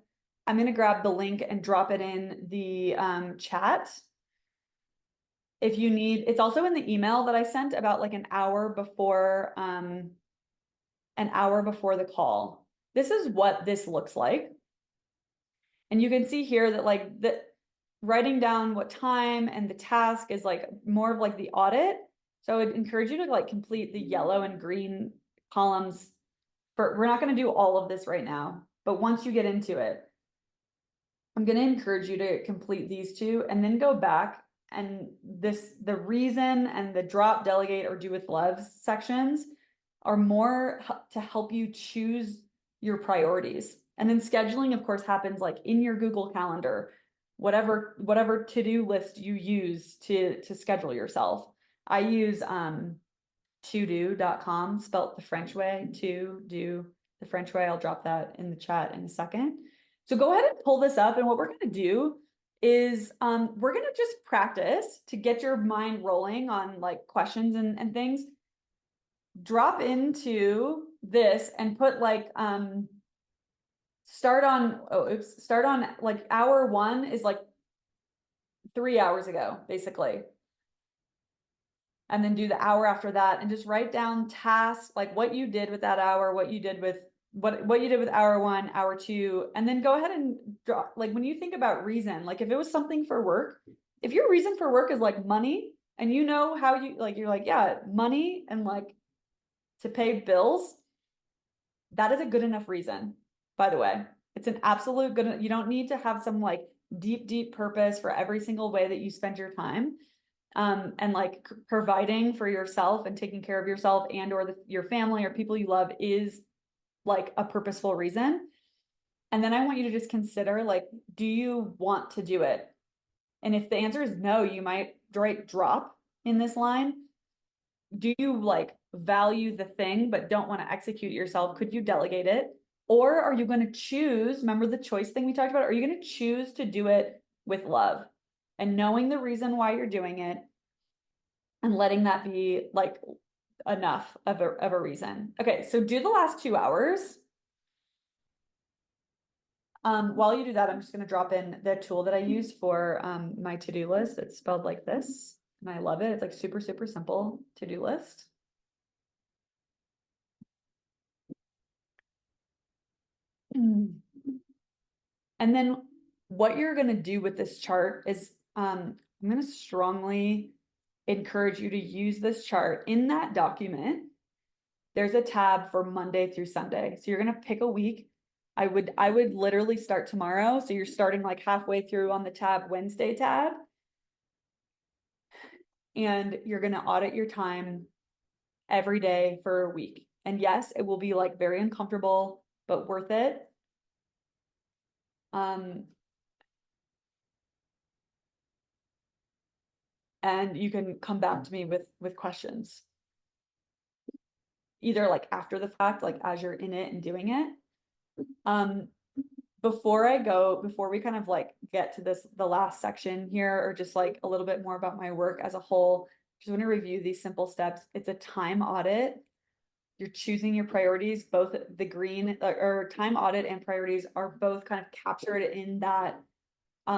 [SPEAKER 1] the link and drop it in the chat. If you need, it's also in the email that I sent about like an hour before the call. This is what this looks like. And you can see here that like the writing down what time and the task is like more of like the audit. So I would encourage you to like complete the yellow and green columns. We're not going to do all of this right now, but once you get into it, I'm going to encourage you to complete these two and then go back and the reason and the drop, delegate, or do with love sections are more to help you choose your priorities. And then scheduling, of course, happens like in your Google Calendar, whatever to-do list you use to schedule yourself. I use todo.com, spelt the French way, to do the French way. I'll drop that in the chat in a second. So go ahead and pull this up, and what we're going to do is we're going to just practice to get your mind rolling on like questions and things. Drop into this and put like start on like hour 1 is like 3 hours ago, basically. And then do the hour after that and just write down tasks, like what you did with that hour, what you did with what you did with hour 1, hour 2, and then go ahead and draw, like when you think about reason, like if it was something for work, if your reason for work is like money and you know how you like, you're like, yeah, money and like to pay bills, that is a good enough reason, by the way. It's an absolute good, you don't need to have some like deep purpose for every single way that you spend your time. And like providing for yourself and taking care of yourself and or your family or people you love is like a purposeful reason. And then I want you to just consider like, do you want to do it? And if the answer is no, you might drop in this line. Do you like value the thing but don't want to execute it yourself? Could you delegate it? Or are you going to choose, remember the choice thing we talked about? Are you going to choose to do it with love? and knowing the reason why you're doing it and letting that be like enough of a reason. Okay, so do the last 2 hours. While you do that, I'm just gonna drop in the tool that I use for my to-do list. It's spelled like this, and I love it. It's like super, super simple to-do list. And then what you're gonna do with this chart is I'm gonna strongly encourage you to use this chart in that document. There's a tab for Monday through Sunday. So you're gonna pick a week. I would literally start tomorrow. So you're starting like halfway through on the tab Wednesday tab. And you're gonna audit your time every day for a week. And yes, it will be like very uncomfortable, but worth it. And you can come back to me with questions. Either like after the fact, like as you're in it and doing it. Before we kind of like get to the last section here, or just like a little bit more about my work as a whole, just want to review these simple steps. It's a time audit. You're choosing your priorities, both the green or time audit and priorities are both kind of captured in that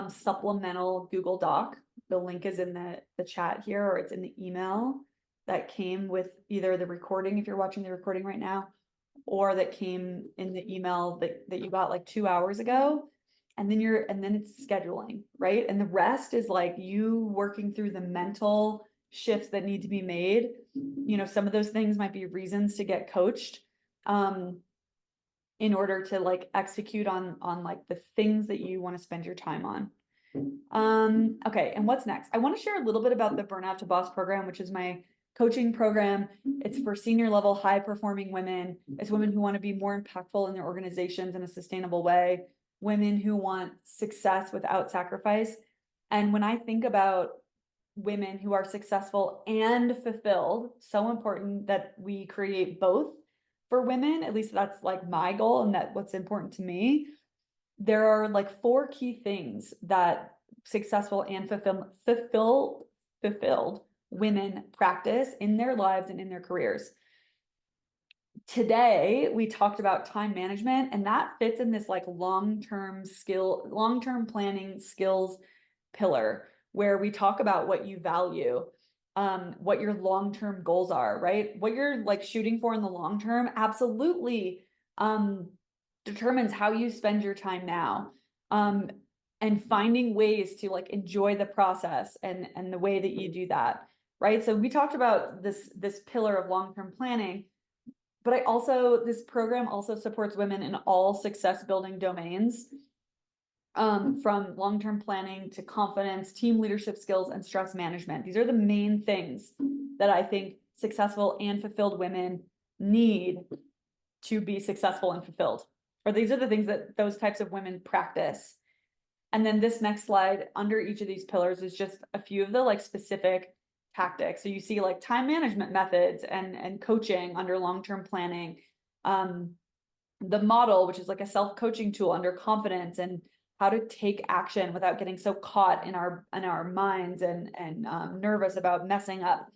[SPEAKER 1] supplemental Google Doc. The link is in the chat here, or it's in the email that came with either the recording, if you're watching the recording right now, or that came in the email that you got like 2 hours ago. And then it's scheduling, right? And the rest is like you working through the mental shifts that need to be made. Some of those things might be reasons to get coached in order to like execute on like the things that you want to spend your time on. Okay, and what's next? I want to share a little bit about the Burnout to Boss program, which is my coaching program. It's for senior level, high performing women. It's women who want to be more impactful in their organizations in a sustainable way, women who want success without sacrifice. And when I think about women who are successful and fulfilled, so important that we create both for women. At least that's like my goal, and that what's important to me. There are like 4 key things that successful and fulfilled women practice in their lives and in their careers. Today, we talked about time management, and that fits in this like long-term planning skills pillar, where we talk about what you value, what your long-term goals are, right? What you're like shooting for in the long term absolutely determines how you spend your time now. And finding ways to like enjoy the process and the way that you do that, right? So we talked about this pillar of long-term planning, but this program also supports women in all success building domains, from long-term planning to confidence, team leadership skills, and stress management. These are the main things that I think successful and fulfilled women need to be successful and fulfilled. Or these are the things that those types of women practice. And then this next slide under each of these pillars is just a few of the like specific tactics. So you see like time management methods and coaching under long-term planning. The model, which is like a self-coaching tool under confidence, and how to take action without getting so caught in our minds and nervous about messing up.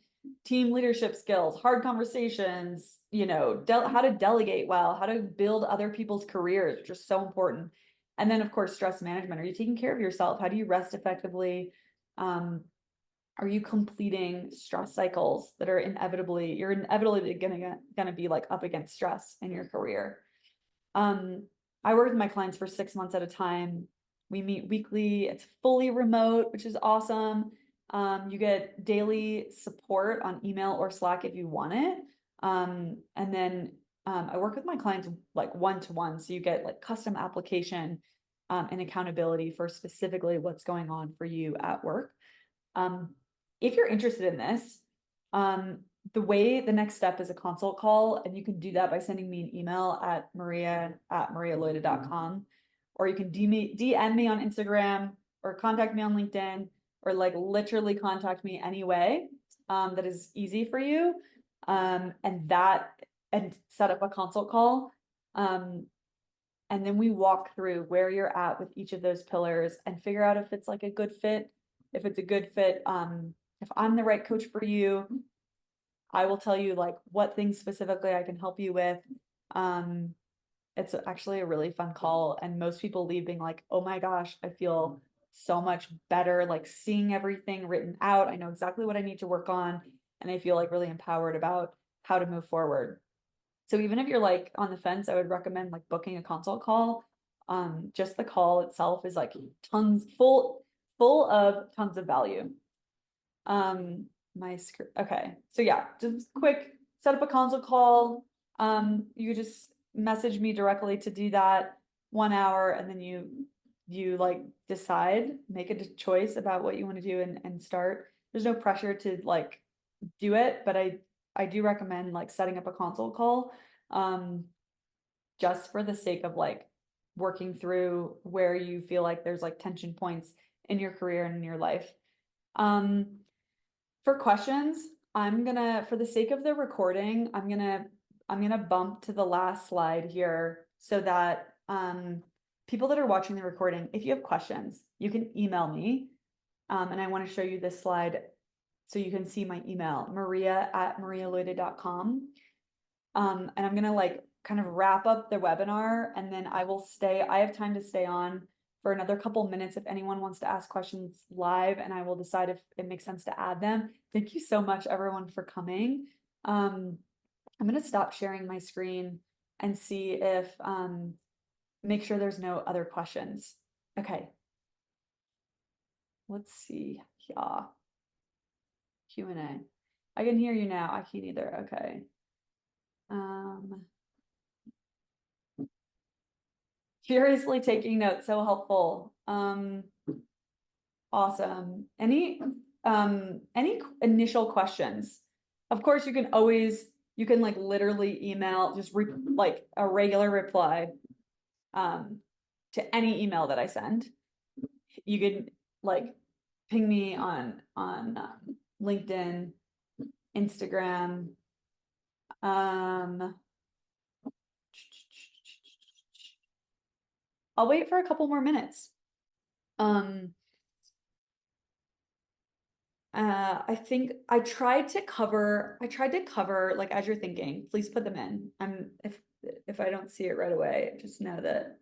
[SPEAKER 1] Team leadership skills, hard conversations, how to delegate well, how to build other people's careers, which is so important. And then of course, stress management. Are you taking care of yourself? How do you rest effectively? Are you completing stress cycles that are you're inevitably gonna be like up against stress in your career? I work with my clients for 6 months at a time. We meet weekly. It's fully remote, which is awesome. You get daily support on email or Slack if you want it. And then I work with my clients like one-to-one. So you get like custom application and accountability for specifically what's going on for you at work. If you're interested in this, the next step is a consult call, and you can do that by sending me an email at maria@marialoida.com, or you can DM me on Instagram, or contact me on LinkedIn, or like literally contact me anyway that is easy for you, and set up a consult call. And then we walk through where you're at with each of those pillars and figure out if it's like a good fit if it's a good fit, if I'm the right coach for you, I will tell you like what things specifically I can help you with. It's actually a really fun call, and most people leave being like, oh my gosh, I feel so much better, like seeing everything written out. I know exactly what I need to work on, and I feel like really empowered about how to move forward. So even if you're like on the fence, I would recommend like booking a consult call. Just the call itself is like full of tons of value. My script. Okay. So yeah, just quick, set up a consult call. You just message me directly to do that 1 hour, and then you like decide, make a choice about what you want to do and start. There's no pressure to like do it, but I do recommend like setting up a consult call, just for the sake of like working through where you feel like there's like tension points in your career and in your life. For questions, for the sake of the recording, I'm gonna bump to the last slide here so that people that are watching the recording, if you have questions, you can email me. And I want to show you this slide so you can see my email, maria@marialoida.com. And I'm gonna like kind of wrap up the webinar, and then I have time to stay on for another couple minutes if anyone wants to ask questions live, and I will decide if it makes sense to add them. Thank you so much everyone for coming. I'm gonna stop sharing my screen and see if, make sure there's no other questions. Okay. Let's see. Yeah. Q&A. I can hear you now. I can't either. Okay. Furiously taking notes, so helpful. Awesome. Any initial questions? Of course, you can like literally email, just like a regular reply to any email that I send. You can like ping me on LinkedIn, Instagram. I'll wait for a couple more minutes. I think I tried to cover like, as you're thinking, please put them in. If I don't see it right away, just know that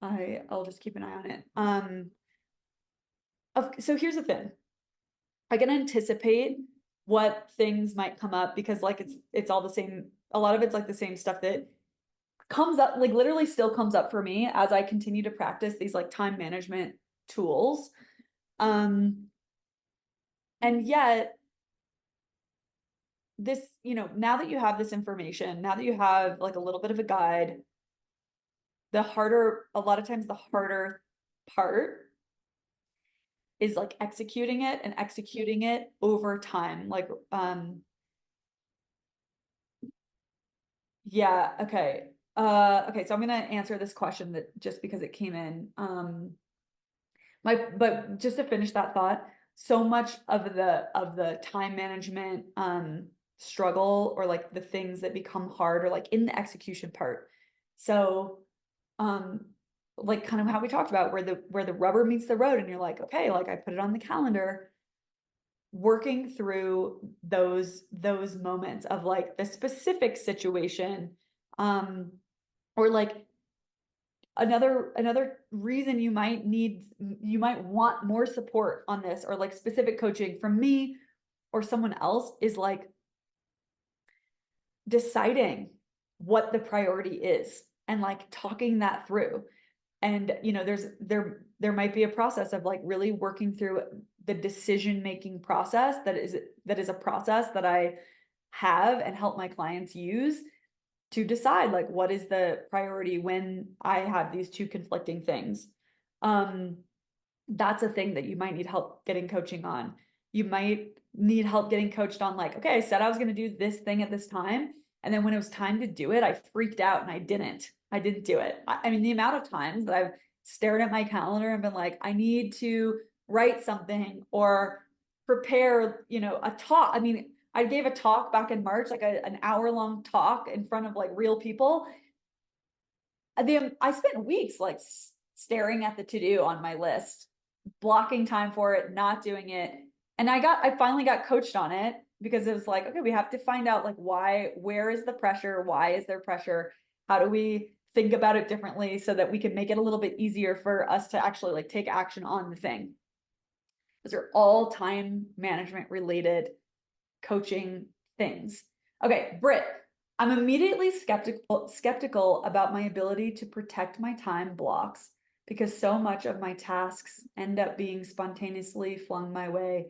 [SPEAKER 1] I'll just keep an eye on it. So here's the thing. I can anticipate what things might come up because like it's all the same. A lot of it's like the same stuff that comes up, like literally still comes up for me as I continue to practice these like time management tools. And yet this, now that you have this information, now that you have like a little bit of a guide, a lot of times the harder part is like executing it over time. Like, yeah, okay. Okay, so I'm gonna answer this question that just because it came in. But just to finish that thought, so much of the time management struggle, or like the things that become hard, or like in the execution part. So like kind of how we talked about where the rubber meets the road, and you're like, okay, like I put it on the calendar, working through those moments of like the specific situation, or like another reason you might want more support on this, or like specific coaching from me or someone else, is like deciding what the priority is and like talking that through. And there might be a process of like really working through the decision-making process that is a process that I have and help my clients use to decide like what is the priority when I have these two conflicting things. That's a thing that you might need help getting coaching on. You might need help getting coached on like, okay, I said I was going to do this thing at this time, and then when it was time to do it, I freaked out and I didn't do it. I mean, the amount of times that I've stared at my calendar and been like, I need to write something or prepare, a talk. I mean, I gave a talk back in March, like an hour-long talk in front of like real people. I spent weeks like staring at the to-do on my list, blocking time for it, not doing it. And I finally got coached on it because it was like, okay, we have to find out like where is the pressure? Why is there pressure? How do we think about it differently so that we can make it a little bit easier for us to actually like take action on the thing? Those are all time management related coaching things. Okay, Britt, I'm immediately skeptical about my ability to protect my time blocks because so much of my tasks end up being spontaneously flung my way,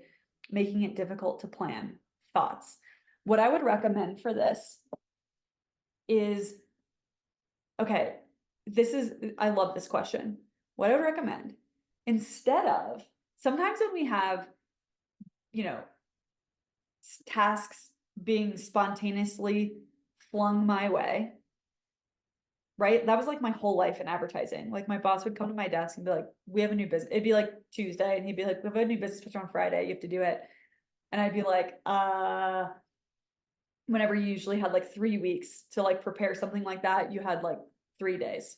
[SPEAKER 1] making it difficult to plan. Thoughts? What I would recommend for this is, okay, I love this question. What I would recommend, instead of, sometimes when we have, tasks being spontaneously flung my way, right? That was like my whole life in advertising. Like my boss would come to my desk and be like, we have a new business. It'd be like Tuesday and he'd be like, we have a new business on Friday. You have to do it. And I'd be like, whenever you usually had like 3 weeks to like prepare something like that, you had like 3 days.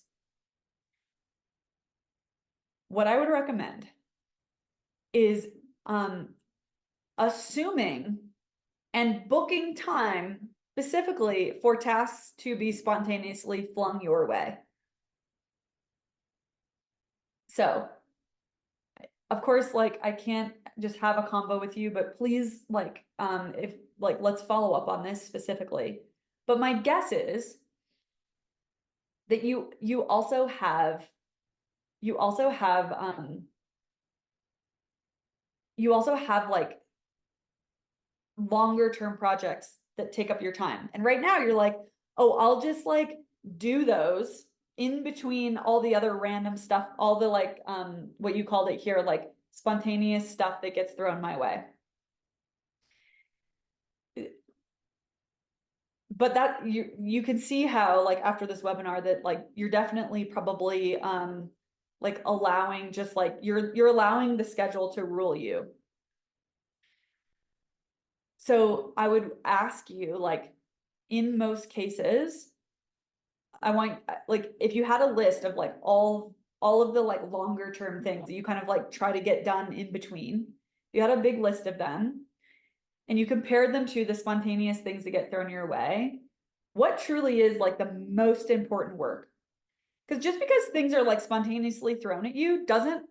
[SPEAKER 1] What I would recommend is assuming and booking time specifically for tasks to be spontaneously flung your way. So, of course, like I can't just have a convo with you, but please, like, if like, let's follow up on this specifically. But my guess is that you also have like longer term projects that take up your time. And right now you're like, oh, I'll just like do those in between all the other random stuff, all the like what you called it here, like spontaneous stuff that gets thrown my way. But that you can see how like after this webinar that like you're definitely probably like allowing just like you're allowing the schedule to rule you. So I would ask you, like, in most cases, I want like if you had a list of like all of the like longer term things that you kind of like try to get done in between, you had a big list of them and you compared them to the spontaneous things that get thrown your way, what truly is like the most important work? Because just because things are like spontaneously thrown at you doesn't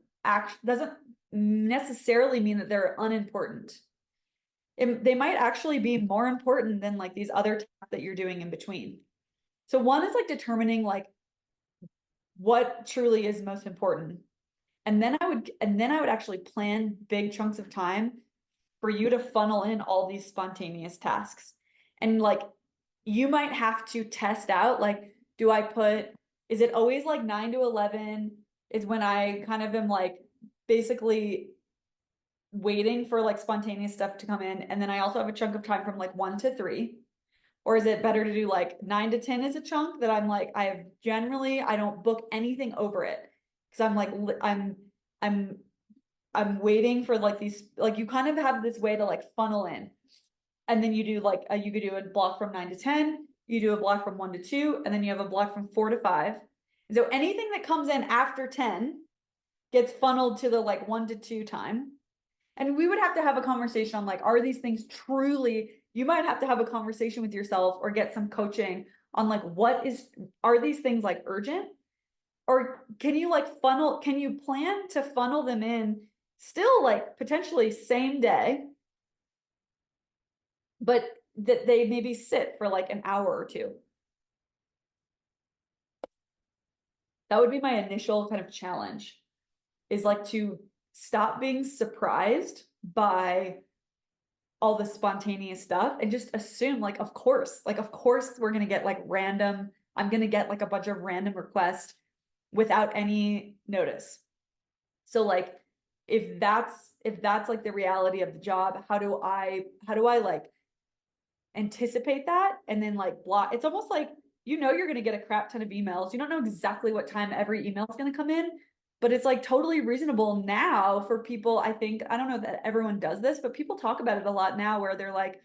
[SPEAKER 1] necessarily mean that they're unimportant. They might actually be more important than like these other tasks that you're doing in between. So one is like determining like what truly is most important. And then I would actually plan big chunks of time for you to funnel in all these spontaneous tasks. And like you might have to test out like, is it always like 9 to 11 is when I kind of am like basically waiting for like spontaneous stuff to come in, and then I also have a chunk of time from like 1 to 3? Or is it better to do like 9 to 10 as a chunk that I'm like, I don't book anything over it because I'm like I'm waiting for like these, like you kind of have this way to like funnel in, and then you do like you could do a block from 9 to 10, you do a block from 1 to 2, and then you have a block from 4 to 5. And so anything that comes in after 10 gets funneled to the like 1 to 2 time. And we would have to have a conversation on like, are these things truly, you might have to have a conversation with yourself or get some coaching on like, are these things like urgent? Or can you plan to funnel them in still like potentially same day, but that they maybe sit for like an hour or two? That would be my initial kind of challenge, is like to stop being surprised by all the spontaneous stuff and just assume like, of course we're going to get like I'm going to get like a bunch of random requests without any notice. So like, if that's like the reality of the job, how do I like anticipate that and then like block? It's almost like, you're going to get a crap ton of emails. You don't know exactly what time every email is going to come in, but it's like totally reasonable now for people. I think, I don't know that everyone does this, but people talk about it a lot now where they're like,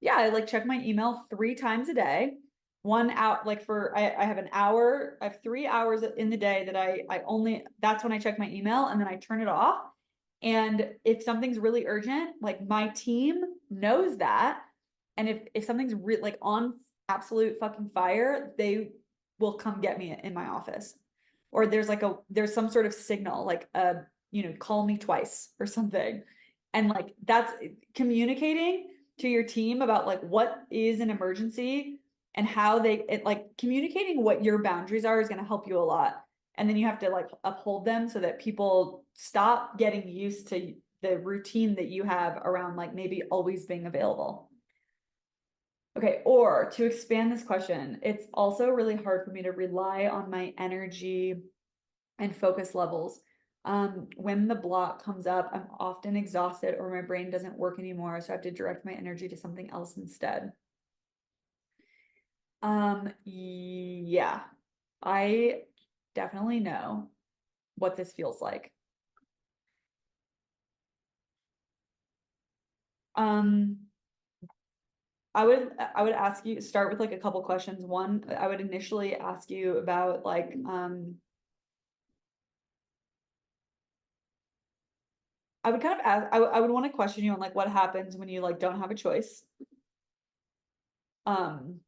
[SPEAKER 1] yeah, I like check my email 3 times a day. 1 hour, like I have an hour, I have 3 hours in the day that I only, that's when I check my email, and then I turn it off. And if something's really urgent, like my team knows that. And if something's like on absolute fucking fire, they will come get me in my office. Or there's some sort of signal, like call me twice or something. And like that's communicating to your team about like what is an emergency and how like communicating what your boundaries are is going to help you a lot. And then you have to like uphold them so that people stop getting used to the routine that you have around like maybe always being available. Okay, or to expand this question, it's also really hard for me to rely on my energy and focus levels. When the block comes up, I'm often exhausted or my brain doesn't work anymore, so I have to direct my energy to something else instead. Yeah, I definitely know what this feels like. I would ask you, start with like a couple questions. One, I would initially ask you about like I would kind of ask, I would want to question you on like what happens when you like don't have a choice. Um,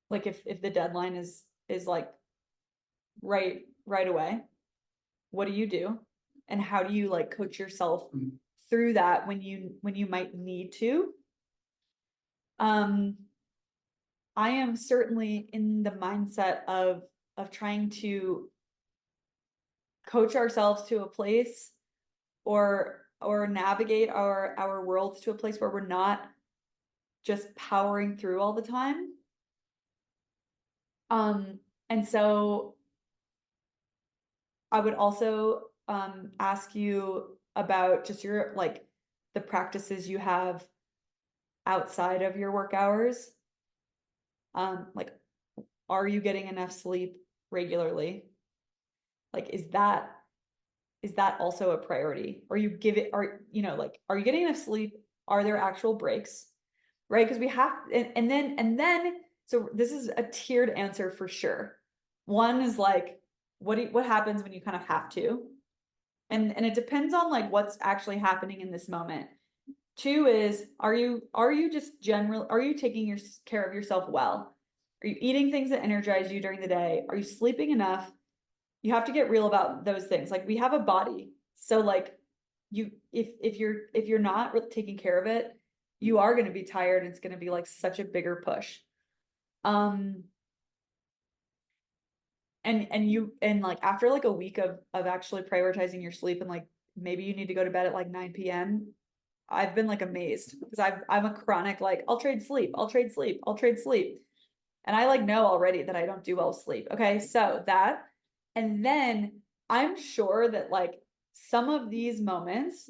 [SPEAKER 1] like if the deadline is like right away, what do you do? And how do you like coach yourself through that when you might need to? I am certainly in the mindset of trying to coach ourselves to a place or navigate our worlds to a place where we're not just powering through all the time. And so I would also ask you about just your like the practices you have outside of your work hours. Like, are you getting enough sleep regularly? Like, is that also a priority? Or you give it, like, are you getting enough sleep? Are there actual breaks? Right? Because we have, and then, so this is a tiered answer for sure. One is like, what happens when you kind of have to? And it depends on like what's actually happening in this moment. Two is, are you taking care of yourself well? Are you eating things that energize you during the day? Are you sleeping enough? You have to get real about those things. Like we have a body. So like if you're not taking care of it, you are going to be tired. And it's going to be like such a bigger push. And like after like a week of actually prioritizing your sleep and like maybe you need to go to bed at like 9 p.m. I've been like amazed because I'm a chronic like I'll trade sleep. And I like know already that I don't do well with sleep. Okay, so that, and then I'm sure that like some of these moments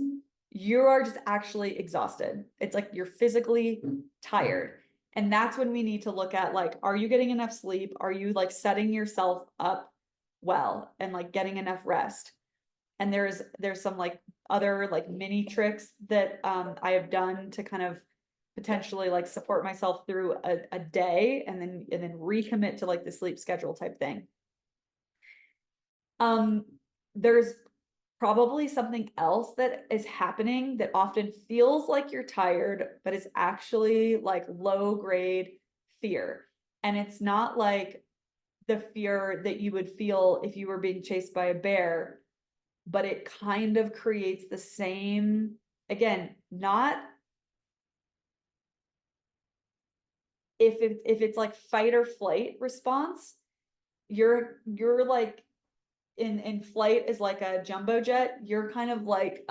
[SPEAKER 1] you are just actually exhausted. It's like you're physically tired. And that's when we need to look at like, are you getting enough sleep? Are you like setting yourself up well and like getting enough rest? And there's some like other like mini tricks that I have done to kind of potentially like support myself through a day and then recommit to like the sleep schedule type thing. There's probably something else that is happening that often feels like you're tired, but it's actually like low grade fear. And it's not like the fear that you would feel if you were being chased by a bear, but it kind of creates the same, again, not if it's like fight or flight response, you're like in flight is like a jumbo jet, you're kind of like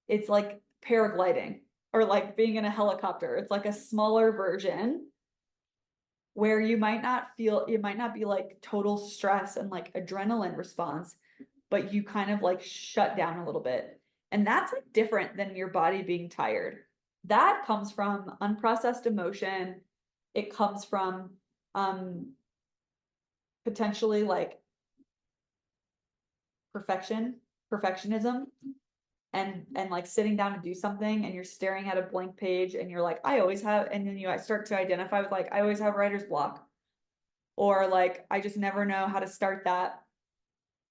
[SPEAKER 1] it's like paragliding or like being in a helicopter. It's like a smaller version where you might not be like total stress and like adrenaline response, but you kind of like shut down a little bit. And that's like different than your body being tired. That comes from unprocessed emotion. It comes from potentially like perfectionism. and like sitting down to do something and you're staring at a blank page and you're like, I always have, and then you start to identify with like, I always have writer's block, or like, I just never know how to start that,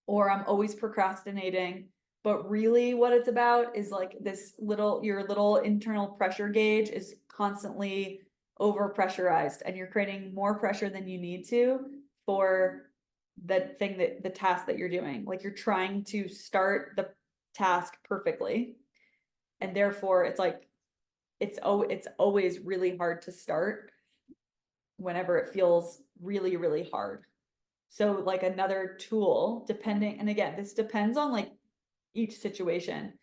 [SPEAKER 1] or I'm always procrastinating. But really what it's about is like this little, your little internal pressure gauge is constantly over pressurized and you're creating more pressure than you need to for the thing that the task that you're doing. Like you're trying to start the task perfectly. And therefore it's like, it's always really hard to start whenever it feels really, really hard. So like another tool, depending, and again, this depends on like each situation.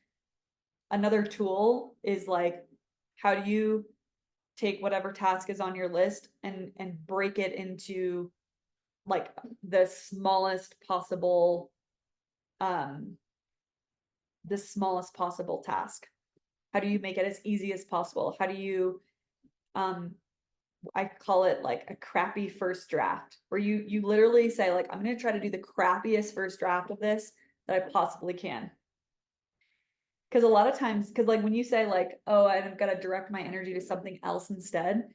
[SPEAKER 1] Another tool is like, how do you take whatever task is on your list and break it into like the smallest possible task? How do you make it as easy as possible? How do you I call it like a crappy first draft, where you literally say like, I'm going to try to do the crappiest first draft of this that I possibly can. Because a lot of times, because like when you say like, oh, I've got to direct my energy to something else instead,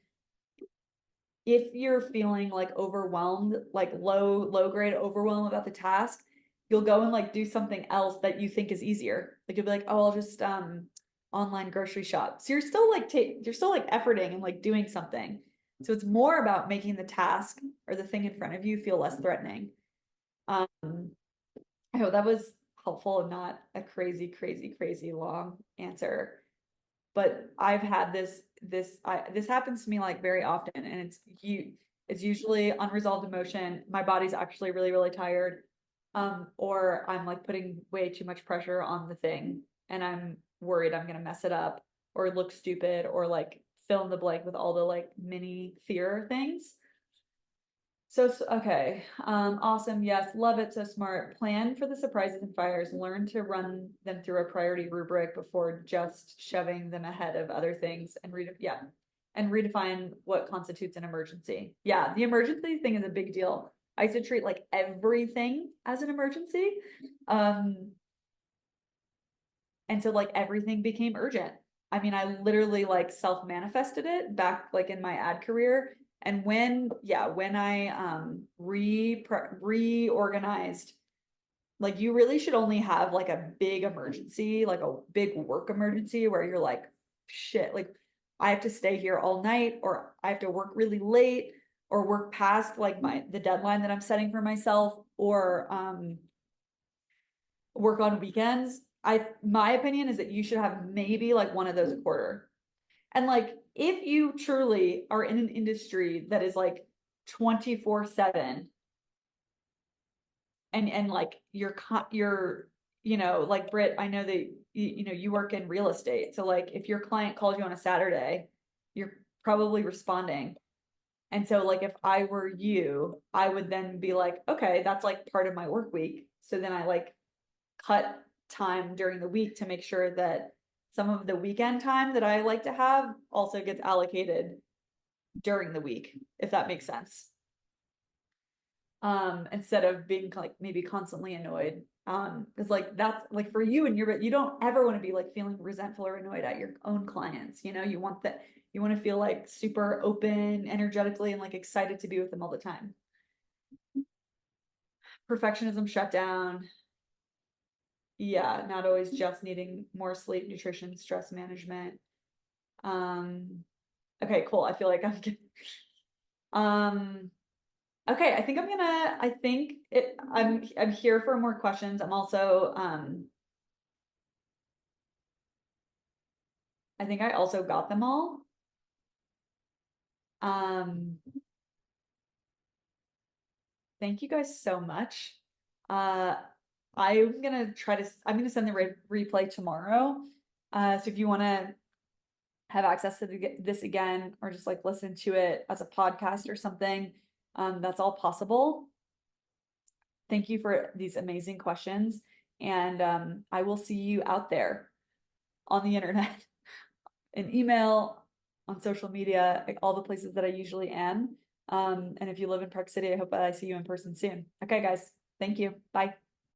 [SPEAKER 1] if you're feeling like overwhelmed, like low grade overwhelm about the task, you'll go and like do something else that you think is easier. Like you'll be like, oh, I'll just online grocery shop. So you're still like you're still like efforting and like doing something. So it's more about making the task or the thing in front of you feel less threatening. I hope that was helpful and not a crazy long answer. But I've had this happens to me like very often, and it's usually unresolved emotion. My body's actually really tired. Or I'm like putting way too much pressure on the thing and I'm worried I'm gonna mess it up or look stupid or like fill in the blank with all the like mini fear things. So, okay. Awesome. Yes. Love it. So smart. Plan for the surprises and fires. Learn to run them through a priority rubric before just shoving them ahead of other things and and redefine what constitutes an emergency. Yeah. The emergency thing is a big deal. I used to treat like everything as an emergency. And so like everything became urgent. I mean, I literally like self-manifested it back like in my ad career. And when I reorganized, like you really should only have like a big emergency, like a big work emergency where you're like, shit, like I have to stay here all night, or I have to work really late, or work past like the deadline that I'm setting for myself, or work on weekends. My opinion is that you should have maybe like one of those a quarter. And like if you truly are in an industry that is like 24/7 and like you're like Britt, I know that you work in real estate. So like if your client calls you on a Saturday, you're probably responding. And so like if I were you, I would then be like, okay, that's like part of my work week. So then I like cut time during the week to make sure that some of the weekend time that I like to have also gets allocated during the week, if that makes sense. Instead of being like maybe constantly annoyed. Because like that's like for you and you don't ever want to be like feeling resentful or annoyed at your own clients. You want that, you want to feel like super open energetically and like excited to be with them all the time. Perfectionism shut down. Yeah, not always just needing more sleep, nutrition, stress management. Okay, cool. I feel like I'm getting, okay, I think I'm here for more questions. I'm also I think I also got them all. Um Thank you guys so much. Uh I'm gonna send the replay tomorrow. So if you want to have access to this again, or just like listen to it as a podcast or something, that's all possible. Thank you for these amazing questions. And I will see you out there on the internet, in email, on social media, like all the places that I usually am. And if you live in Park City, I hope that I see you in person soon. Okay, guys. Thank you. Bye.